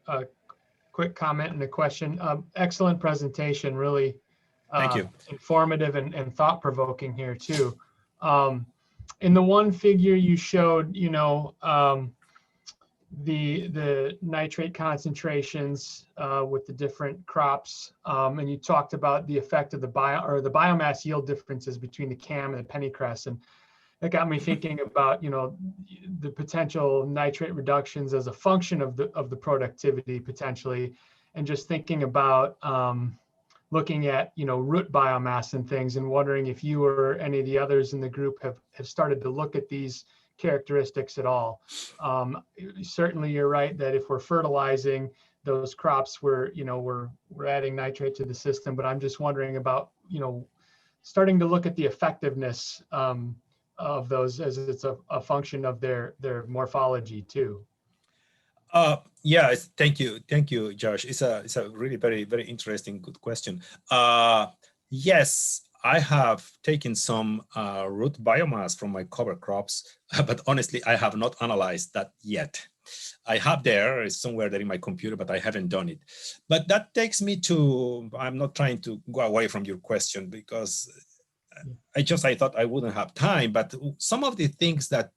quick comment and a question. Excellent presentation, really Thank you. Informative and thought-provoking here too. In the one figure you showed, the nitrate concentrations with the different crops, and you talked about the effect of the biomass yield differences between the cam and the pennycress, and that got me thinking about the potential nitrate reductions as a function of the productivity potentially, and just thinking about looking at root biomass and things, and wondering if you or any of the others in the group have started to look at these characteristics at all. Certainly you're right that if we're fertilizing those crops, we're adding nitrate to the system, but I'm just wondering about starting to look at the effectiveness of those as it's a function of their morphology too. Yeah, thank you, Josh. It's a really very, very interesting, good question. Yes, I have taken some root biomass from my cover crops, but honestly, I have not analyzed that yet. I have it's somewhere there in my computer, but I haven't done it. But that takes me to, I'm not trying to go away from your question because I thought I wouldn't have time, but some of the things that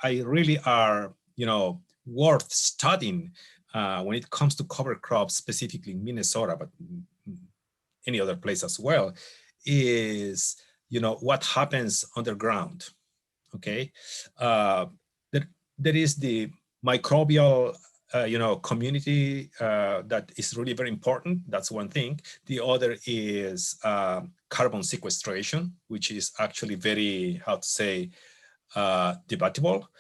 I really are, worth studying when it comes to cover crops, specifically in Minnesota, but any other place as well, is, what happens underground, okay? There is the microbial, community that is really very important. That's one thing. The other is carbon sequestration, which is actually very, debatable,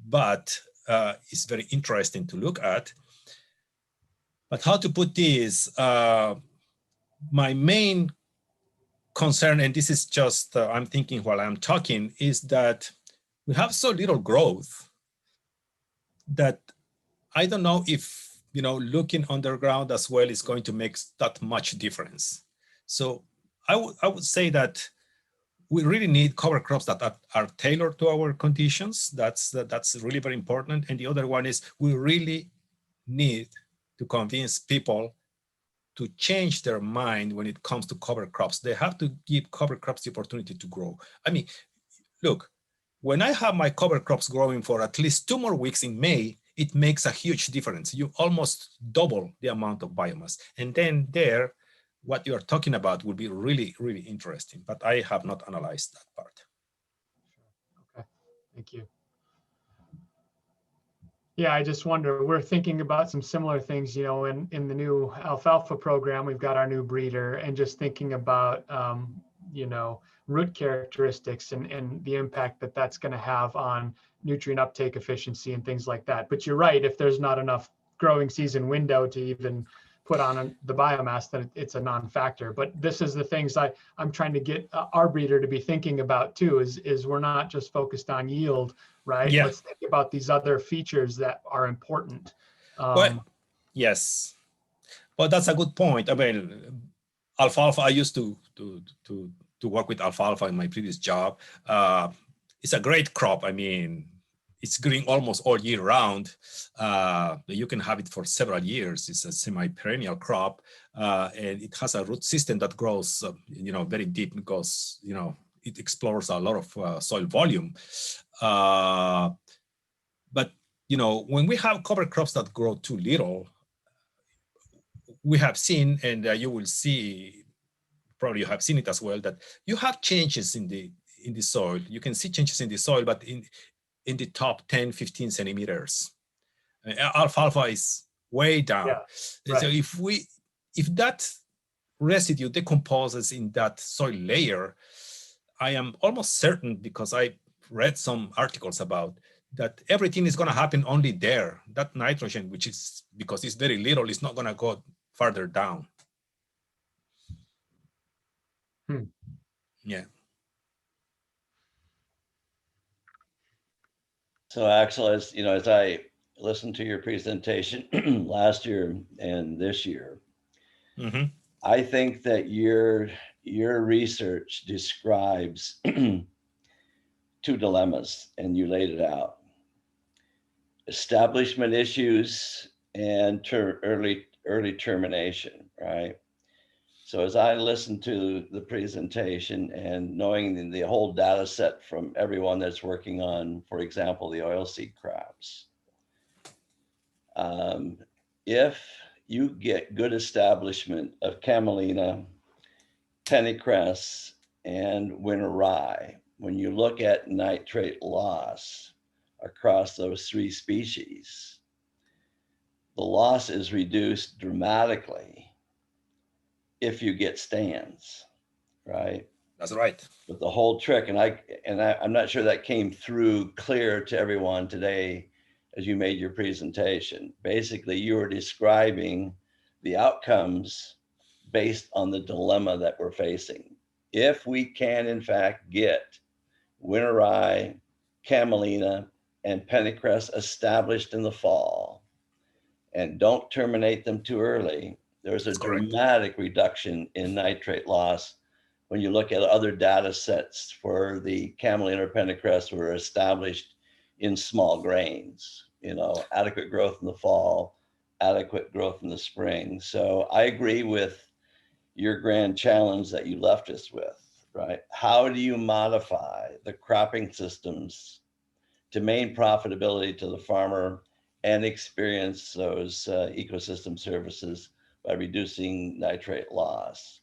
but it's very interesting to look at. But how to put this, my main concern, and this is just, I'm thinking while I'm talking, is that we have so little growth that I don't know if, looking underground as well is going to make that much difference. So I would say that we really need cover crops that are tailored to our conditions. That's really very important. And the other one is we really need to convince people to change their mind when it comes to cover crops. They have to give cover crops the opportunity to grow. I mean, look, when I have my cover crops growing for at least 2 more weeks in May, it makes a huge difference. You almost double the amount of biomass. And then what you're talking about will be really, really interesting, but I have not analyzed that part. Okay, thank you. Yeah, I just wonder, we're thinking about some similar things, you know, in the new alfalfa program, we've got our new breeder, and just thinking about, you know, root characteristics and the impact that that's going to have on nutrient uptake efficiency and things like that. But you're right, if there's not enough growing season window to even put on the biomass, then it's a non-factor. But this is the things I'm trying to get our breeder to be thinking about too, is we're not just focused on yield, right? Yeah. Let's think about these other features that are important. Well, yes, but that's a good point. I mean, alfalfa. I used to work with alfalfa in my previous job. It's a great crop. I mean, it's green almost all year round. You can have it for several years. It's a semi-perennial crop, and it has a root system that grows, you know, very deep because, you know, it explores a lot of soil volume. But, you know, when we have cover crops that grow too little, we have seen, and you will see, probably you have seen it as well, that you have changes in the soil. You can see changes in the soil, but in the top 10, 15 centimeters. Alfalfa is way down. Yeah, right. So if that residue decomposes in that soil layer, I am almost certain, because I read some articles about that, everything is going to happen only there. That nitrogen, which is, because it's very little, is not going to go farther down. Yeah. So Axel, as you know, as I listened to your presentation last year and this year, Mm-hmm. I think that your research describes two dilemmas, and you laid it out: establishment issues and early termination, right? So as I listened to the presentation and knowing the whole data set from everyone that's working on, for example, the oilseed crops, if you get good establishment of camelina, pennycress, and winter rye, when you look at nitrate loss across those three species, the loss is reduced dramatically if you get stands, right? That's right. But the whole trick, and I'm not sure that came through clear to everyone today as you made your presentation. Basically, you were describing the outcomes based on the dilemma that we're facing. If we can, in fact, get winter rye, camelina, and pennycress established in the fall and don't terminate them too early, there's a dramatic reduction in nitrate loss. When you look at other data sets for the camelina or pennycress were established in small grains, you know, adequate growth in the fall, adequate growth in the spring. So I agree with your grand challenge that you left us with, right? How do you modify the cropping systems to maintain profitability to the farmer and experience those ecosystem services by reducing nitrate loss?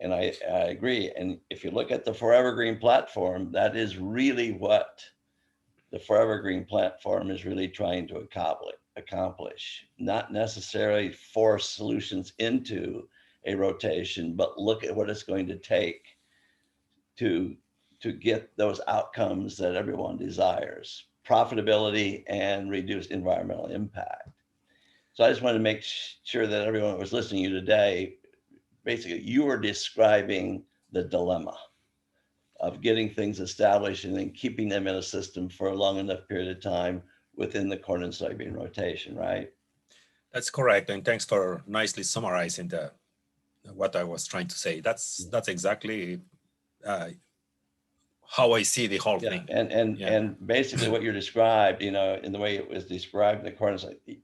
And I agree. And if you look at the Forever Green platform, that is really what the Forever Green platform is really trying to accomplish. Not necessarily force solutions into a rotation, but look at what it's going to take to get those outcomes that everyone desires: profitability and reduced environmental impact. So I just want to make sure that everyone that was listening to you today, basically you are describing the dilemma of getting things established and then keeping them in a system for a long enough period of time within the corn and soybean rotation, right? That's correct. And thanks for nicely summarizing what I was trying to say. That's exactly how I see the whole thing. And basically what you described, you know, in the way it was described in the corn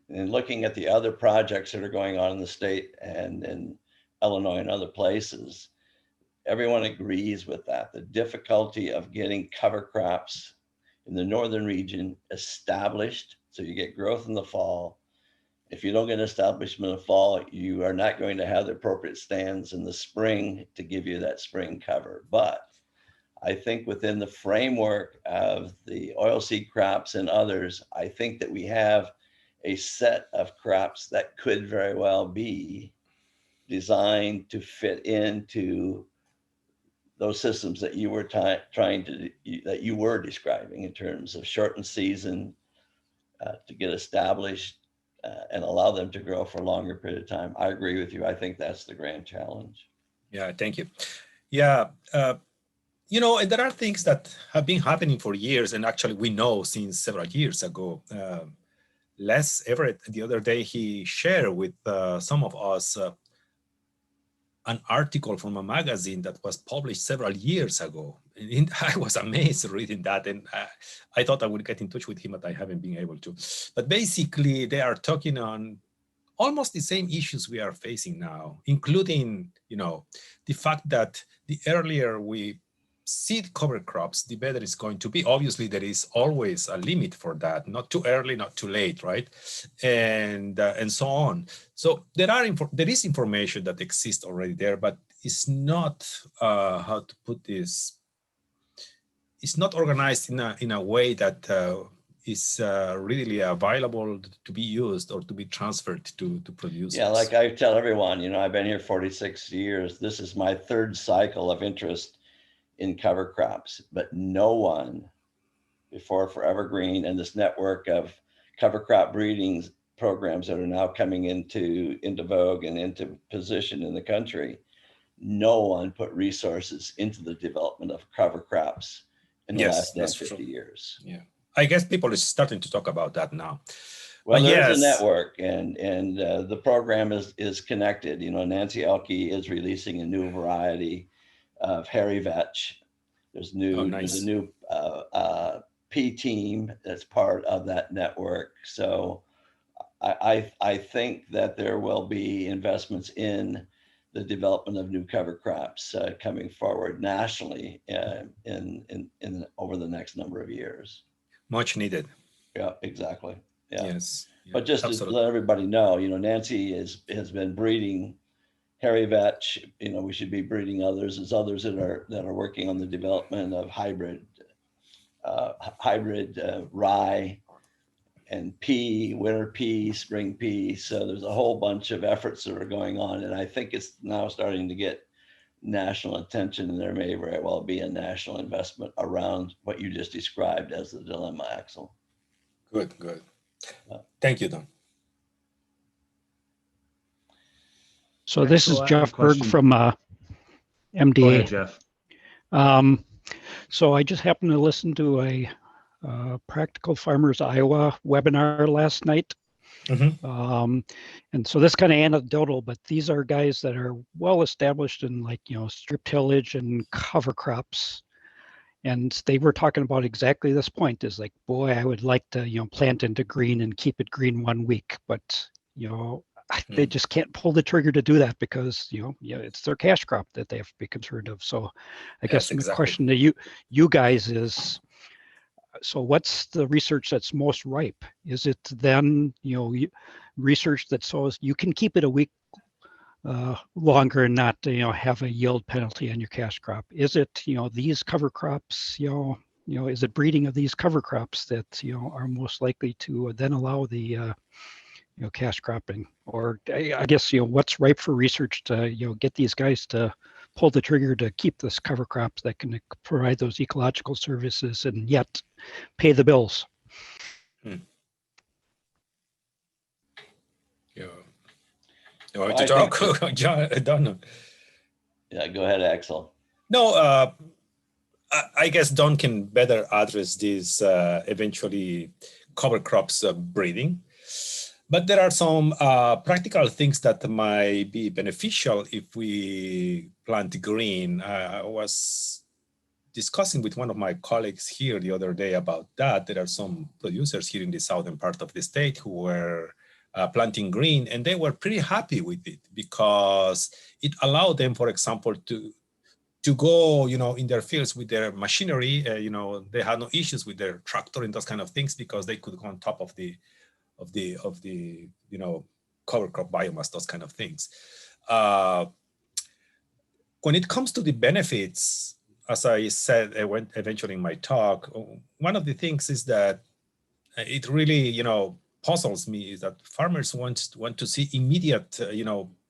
and looking at the other projects that are going on in the state and in Illinois and other places, everyone agrees with that. The difficulty of getting cover crops in the northern region established so you get growth in the fall. If you don't get establishment in the fall, you are not going to have the appropriate stands in the spring to give you that spring cover. But I think within the framework of the oilseed crops and others, I think that we have a set of crops that could very well be designed to fit into those systems that you were that you were describing in terms of shortened season to get established and allow them to grow for a longer period of time. I agree with you. I think that's the grand challenge. Yeah, thank you. Yeah, and there are things that have been happening for years, and actually we know since several years ago. Les Everett, the other day, he shared with some of us an article from a magazine that was published several years ago. And I was amazed reading that, and I thought I would get in touch with him, but I haven't been able to. But basically, they are talking on almost the same issues we are facing now, including, the fact that the earlier we seed cover crops, the better it's going to be. Obviously, there is always a limit for that, not too early, not too late, right? And so on. So there is information that exists already there, but it's not, how to put this, it's not organized in a way that is really available to be used or to be transferred to producers. Yeah, like I tell everyone, I've been here 46 years. This is my third cycle of interest in cover crops, but no one before Forever Green and this network of cover crop breeding programs that are now coming into vogue and into position in the country, no one put resources into the development of cover crops in the last 10, 50 years. Yeah, I guess people are starting to talk about that now. Well, there's a network, and the program is connected. Nancy Elke is releasing a new variety of hairy vetch. There's a new P team that's part of that network. So I think that there will be investments in the development of new cover crops coming forward nationally in over the next number of years. Much needed. Yeah, exactly. Yeah. Yes. Yeah, but just absolutely. To let everybody know, Nancy has been breeding hairy vetch. We should be breeding others. There's others that are working on the development of hybrid rye and pea, winter pea, spring pea. So there's a whole bunch of efforts that are going on, and I think it's now starting to get national attention, and there may very well be a national investment around what you just described as the dilemma, Axel. Good. Thank you, Don. So this is Jeff Berg from MDA. Go ahead, Jeff. So I just happened to listen to a Practical Farmers Iowa webinar last night. Mm-hmm. And so this kind of anecdotal, but these are guys that are well established in strip tillage and cover crops. And they were talking about exactly this point is like, boy, I would like to, plant into green and keep it green 1 week, but, they just can't pull the trigger to do that because, it's their cash crop that they have to be concerned of. So I guess my question to you guys is, so what's the research that's most ripe? Is it then, research that shows you can keep it a week longer and not, have a yield penalty on your cash crop? Is it, these cover crops, is it breeding of these cover crops that, are most likely to then allow the, cash cropping? Or I guess, what's ripe for research to, get these guys to pull the trigger to keep this cover crops that can provide those ecological services and yet pay the bills? Yeah. You want to talk, John? I don't know. Yeah, go ahead, Axel. No, I guess Don can better address this eventually cover crops breeding. But there are some practical things that might be beneficial if we plant green. I was discussing with one of my colleagues here the other day about that. There are some producers here in the southern part of the state who were planting green, and they were pretty happy with it because it allowed them, for example, to go, in their fields with their machinery. They had no issues with their tractor and those kind of things because they could go on top of the cover crop biomass, those kind of things. When it comes to the benefits, as I said, eventually in my talk, one of the things is that it really, puzzles me is that farmers want to see immediate,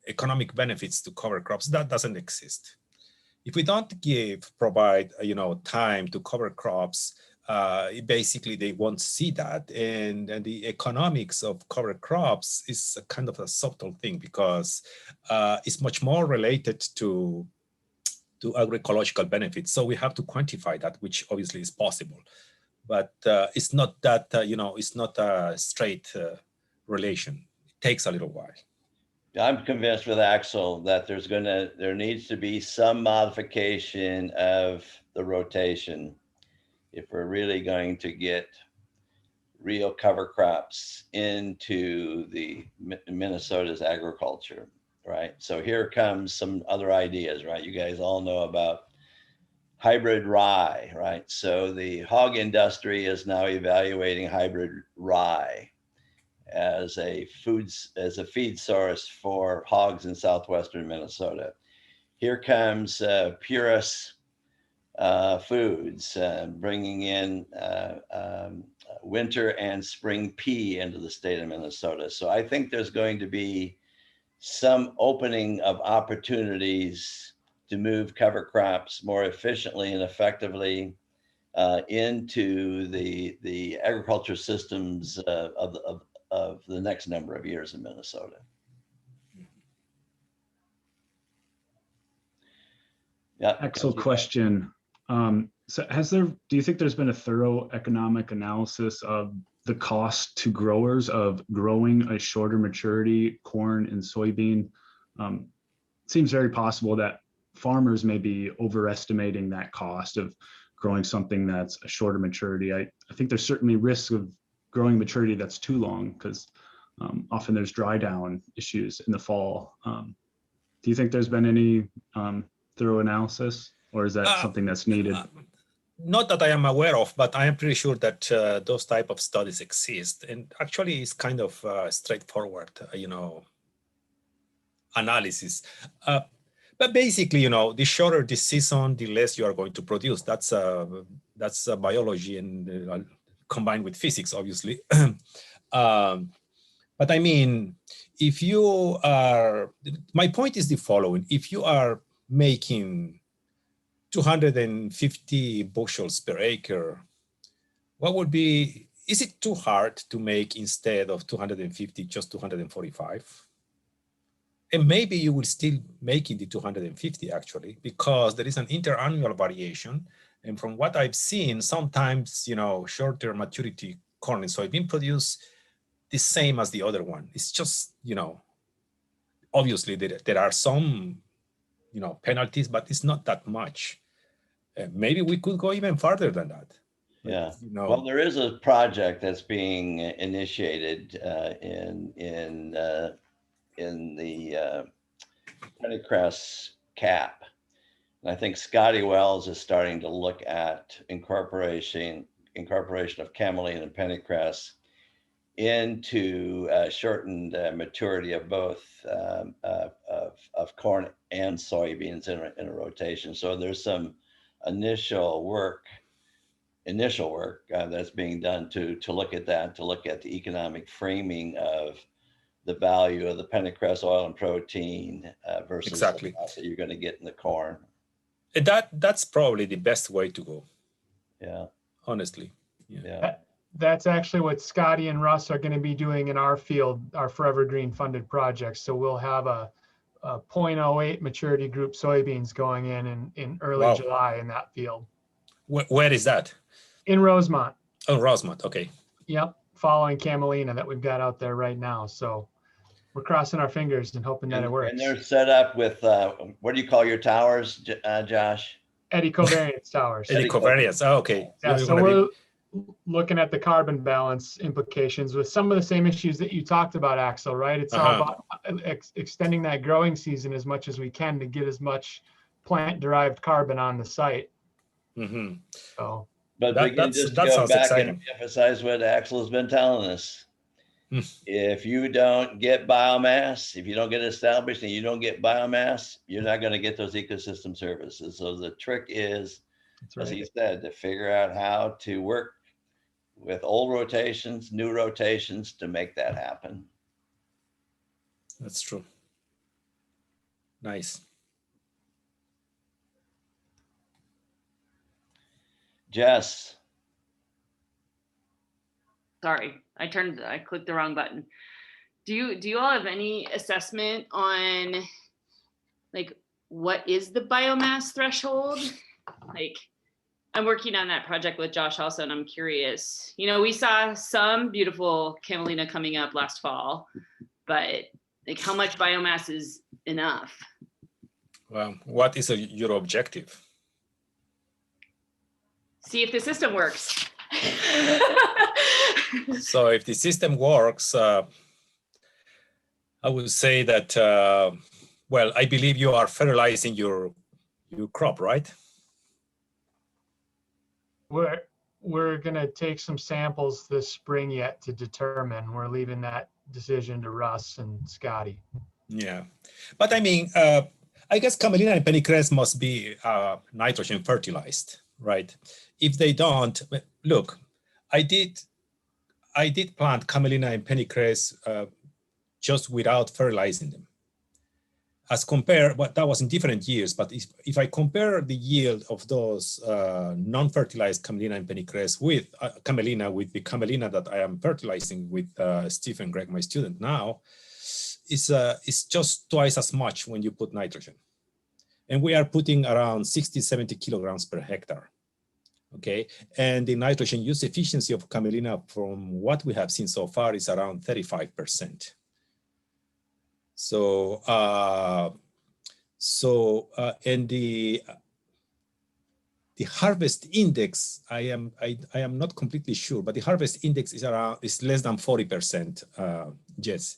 economic benefits to cover crops. That doesn't exist. If we don't provide, time to cover crops, basically they won't see that. And the economics of cover crops is a kind of a subtle thing because it's much more related to agroecological benefits. So we have to quantify that, which obviously is possible. But it's not that, it's not a straight relation. It takes a little while. I'm convinced with Axel that there needs to be some modification of the rotation if we're really going to get real cover crops into the Minnesota's agriculture, right? So here comes some other ideas, right? You guys all know about hybrid rye, right? So the hog industry is now evaluating hybrid rye as a feed source for hogs in southwestern Minnesota. Here comes Purus Foods bringing in winter and spring pea into the state of Minnesota. So I think there's going to be some opening of opportunities to move cover crops more efficiently and effectively into the agriculture systems of the next number of years in Minnesota. Yeah. Axel, question. So do you think there's been a thorough economic analysis of the cost to growers of growing a shorter maturity corn and soybean? It seems very possible that farmers may be overestimating that cost of growing something that's a shorter maturity. I think there's certainly risk of growing maturity that's too long because often there's dry down issues in the fall. Do you think there's been any thorough analysis, or is that something that's needed? Not that I am aware of, but I am pretty sure that those type of studies exist. And actually it's kind of straightforward, analysis. But basically, the shorter the season, the less you are going to produce. That's biology and combined with physics, obviously. But I mean, my point is the following. If you are making 250 bushels per acre, is it too hard to make instead of 250, just 245? And maybe you will still make it the 250 actually, because there is an interannual variation. And from what I've seen, sometimes, shorter maturity corn and soybean produce the same as the other one. It's just, obviously there are some, penalties, but it's not that much. Maybe we could go even farther than that. Yeah. Well, there is a project that's being initiated in the pennycress cap. And I think Scotty Wells is starting to look at incorporation of camelina and pennycress into shortened maturity of both of corn and soybeans in a rotation. So there's some initial work that's being done to look at that, to look at the economic framing of the value of the pennycress oil and protein versus exactly that you're going to get in the corn. That's probably the best way to go. Yeah. Honestly. Yeah. That's actually what Scotty and Russ are going to be doing in our field, our Forever Green funded project. So we'll have a 0.08 maturity group soybeans going in early July in that field. Where is that? In Rosemont. Oh, Rosemont. Okay. Yep. Following camelina that we've got out there right now. So we're crossing our fingers and hoping that it works. And they're set up with, what do you call your towers, Josh? Eddy covariance towers. Eddy covariance. Oh, okay. Yeah, so we're looking at the carbon balance implications with some of the same issues that you talked about, Axel, right? It's all about extending that growing season as much as we can to get as much plant-derived carbon on the site. Mm-hmm. So, but we can just go back and emphasize what Axel has been telling us. If you don't get biomass, if you don't get established and you don't get biomass, you're not going to get those ecosystem services. So the trick is, as he said, to figure out how to work with old rotations, new rotations to make that happen. That's true. Nice. Jess. Sorry, I clicked the wrong button. Do you all have any assessment on like what is the biomass threshold? Like, I'm working on that project with Josh also, and I'm curious. You know, we saw some beautiful camelina coming up last fall, but like how much biomass is enough? Well, what is your objective? See if the system works. So if the system works, I would say that, well, I believe you are fertilizing your crop, right? We're gonna take some samples this spring yet to determine. We're leaving that decision to Russ and Scotty. Yeah, but I mean, I guess camelina and pennycress must be nitrogen fertilized, right? If they don't, look, I did plant camelina and pennycress just without fertilizing them. As compared, but that was in different years. But if I compare the yield of those non-fertilized camelina and pennycress with camelina with the camelina that I am fertilizing with Stephen Gregg, my student now, it's just twice as much when you put nitrogen. And we are putting around 60, 70 kilograms per hectare. Okay, and the nitrogen use efficiency of camelina from what we have seen so far is around 35%. So, and the harvest index, I am not completely sure, but the harvest index is less than 40%. Yes.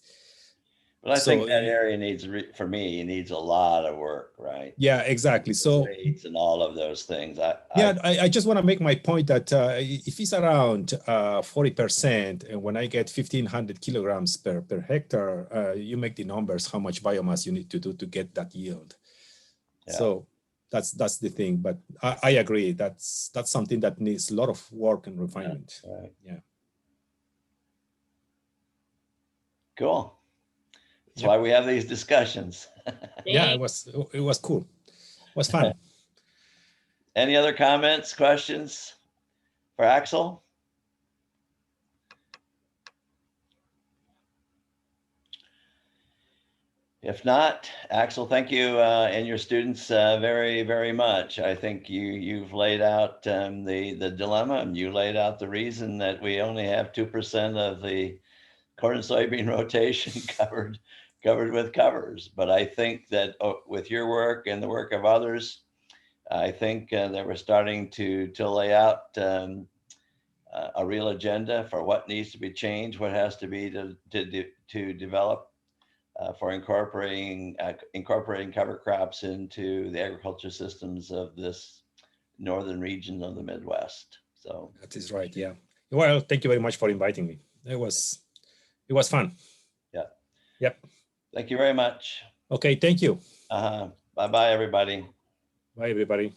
But I think that area needs, for me, it needs a lot of work, right? Yeah, exactly. So weights and all of those things. I just want to make my point that if it's around 40%, and when I get 1,500 kilograms per hectare, you make the numbers how much biomass you need to do to get that yield. Yeah. So that's the thing. But I agree. That's something that needs a lot of work and refinement. Yeah, right. Yeah. Cool. That's why we have these discussions. Yeah, it was cool. It was fun. Any other comments, questions for Axel? If not, Axel, thank you and your students very, very much. I think you've laid out the dilemma, and you laid out the reason that we only have 2% of the corn and soybean rotation covered with covers. But I think that with your work and the work of others, I think that we're starting to lay out a real agenda for what needs to be changed, what has to be to develop for incorporating cover crops into the agriculture systems of this northern region of the Midwest. So that is right. Yeah. Well, thank you very much for inviting me. It was fun. Yeah. Yep. Thank you very much. Okay. Thank you. Bye-bye, everybody. Bye, everybody.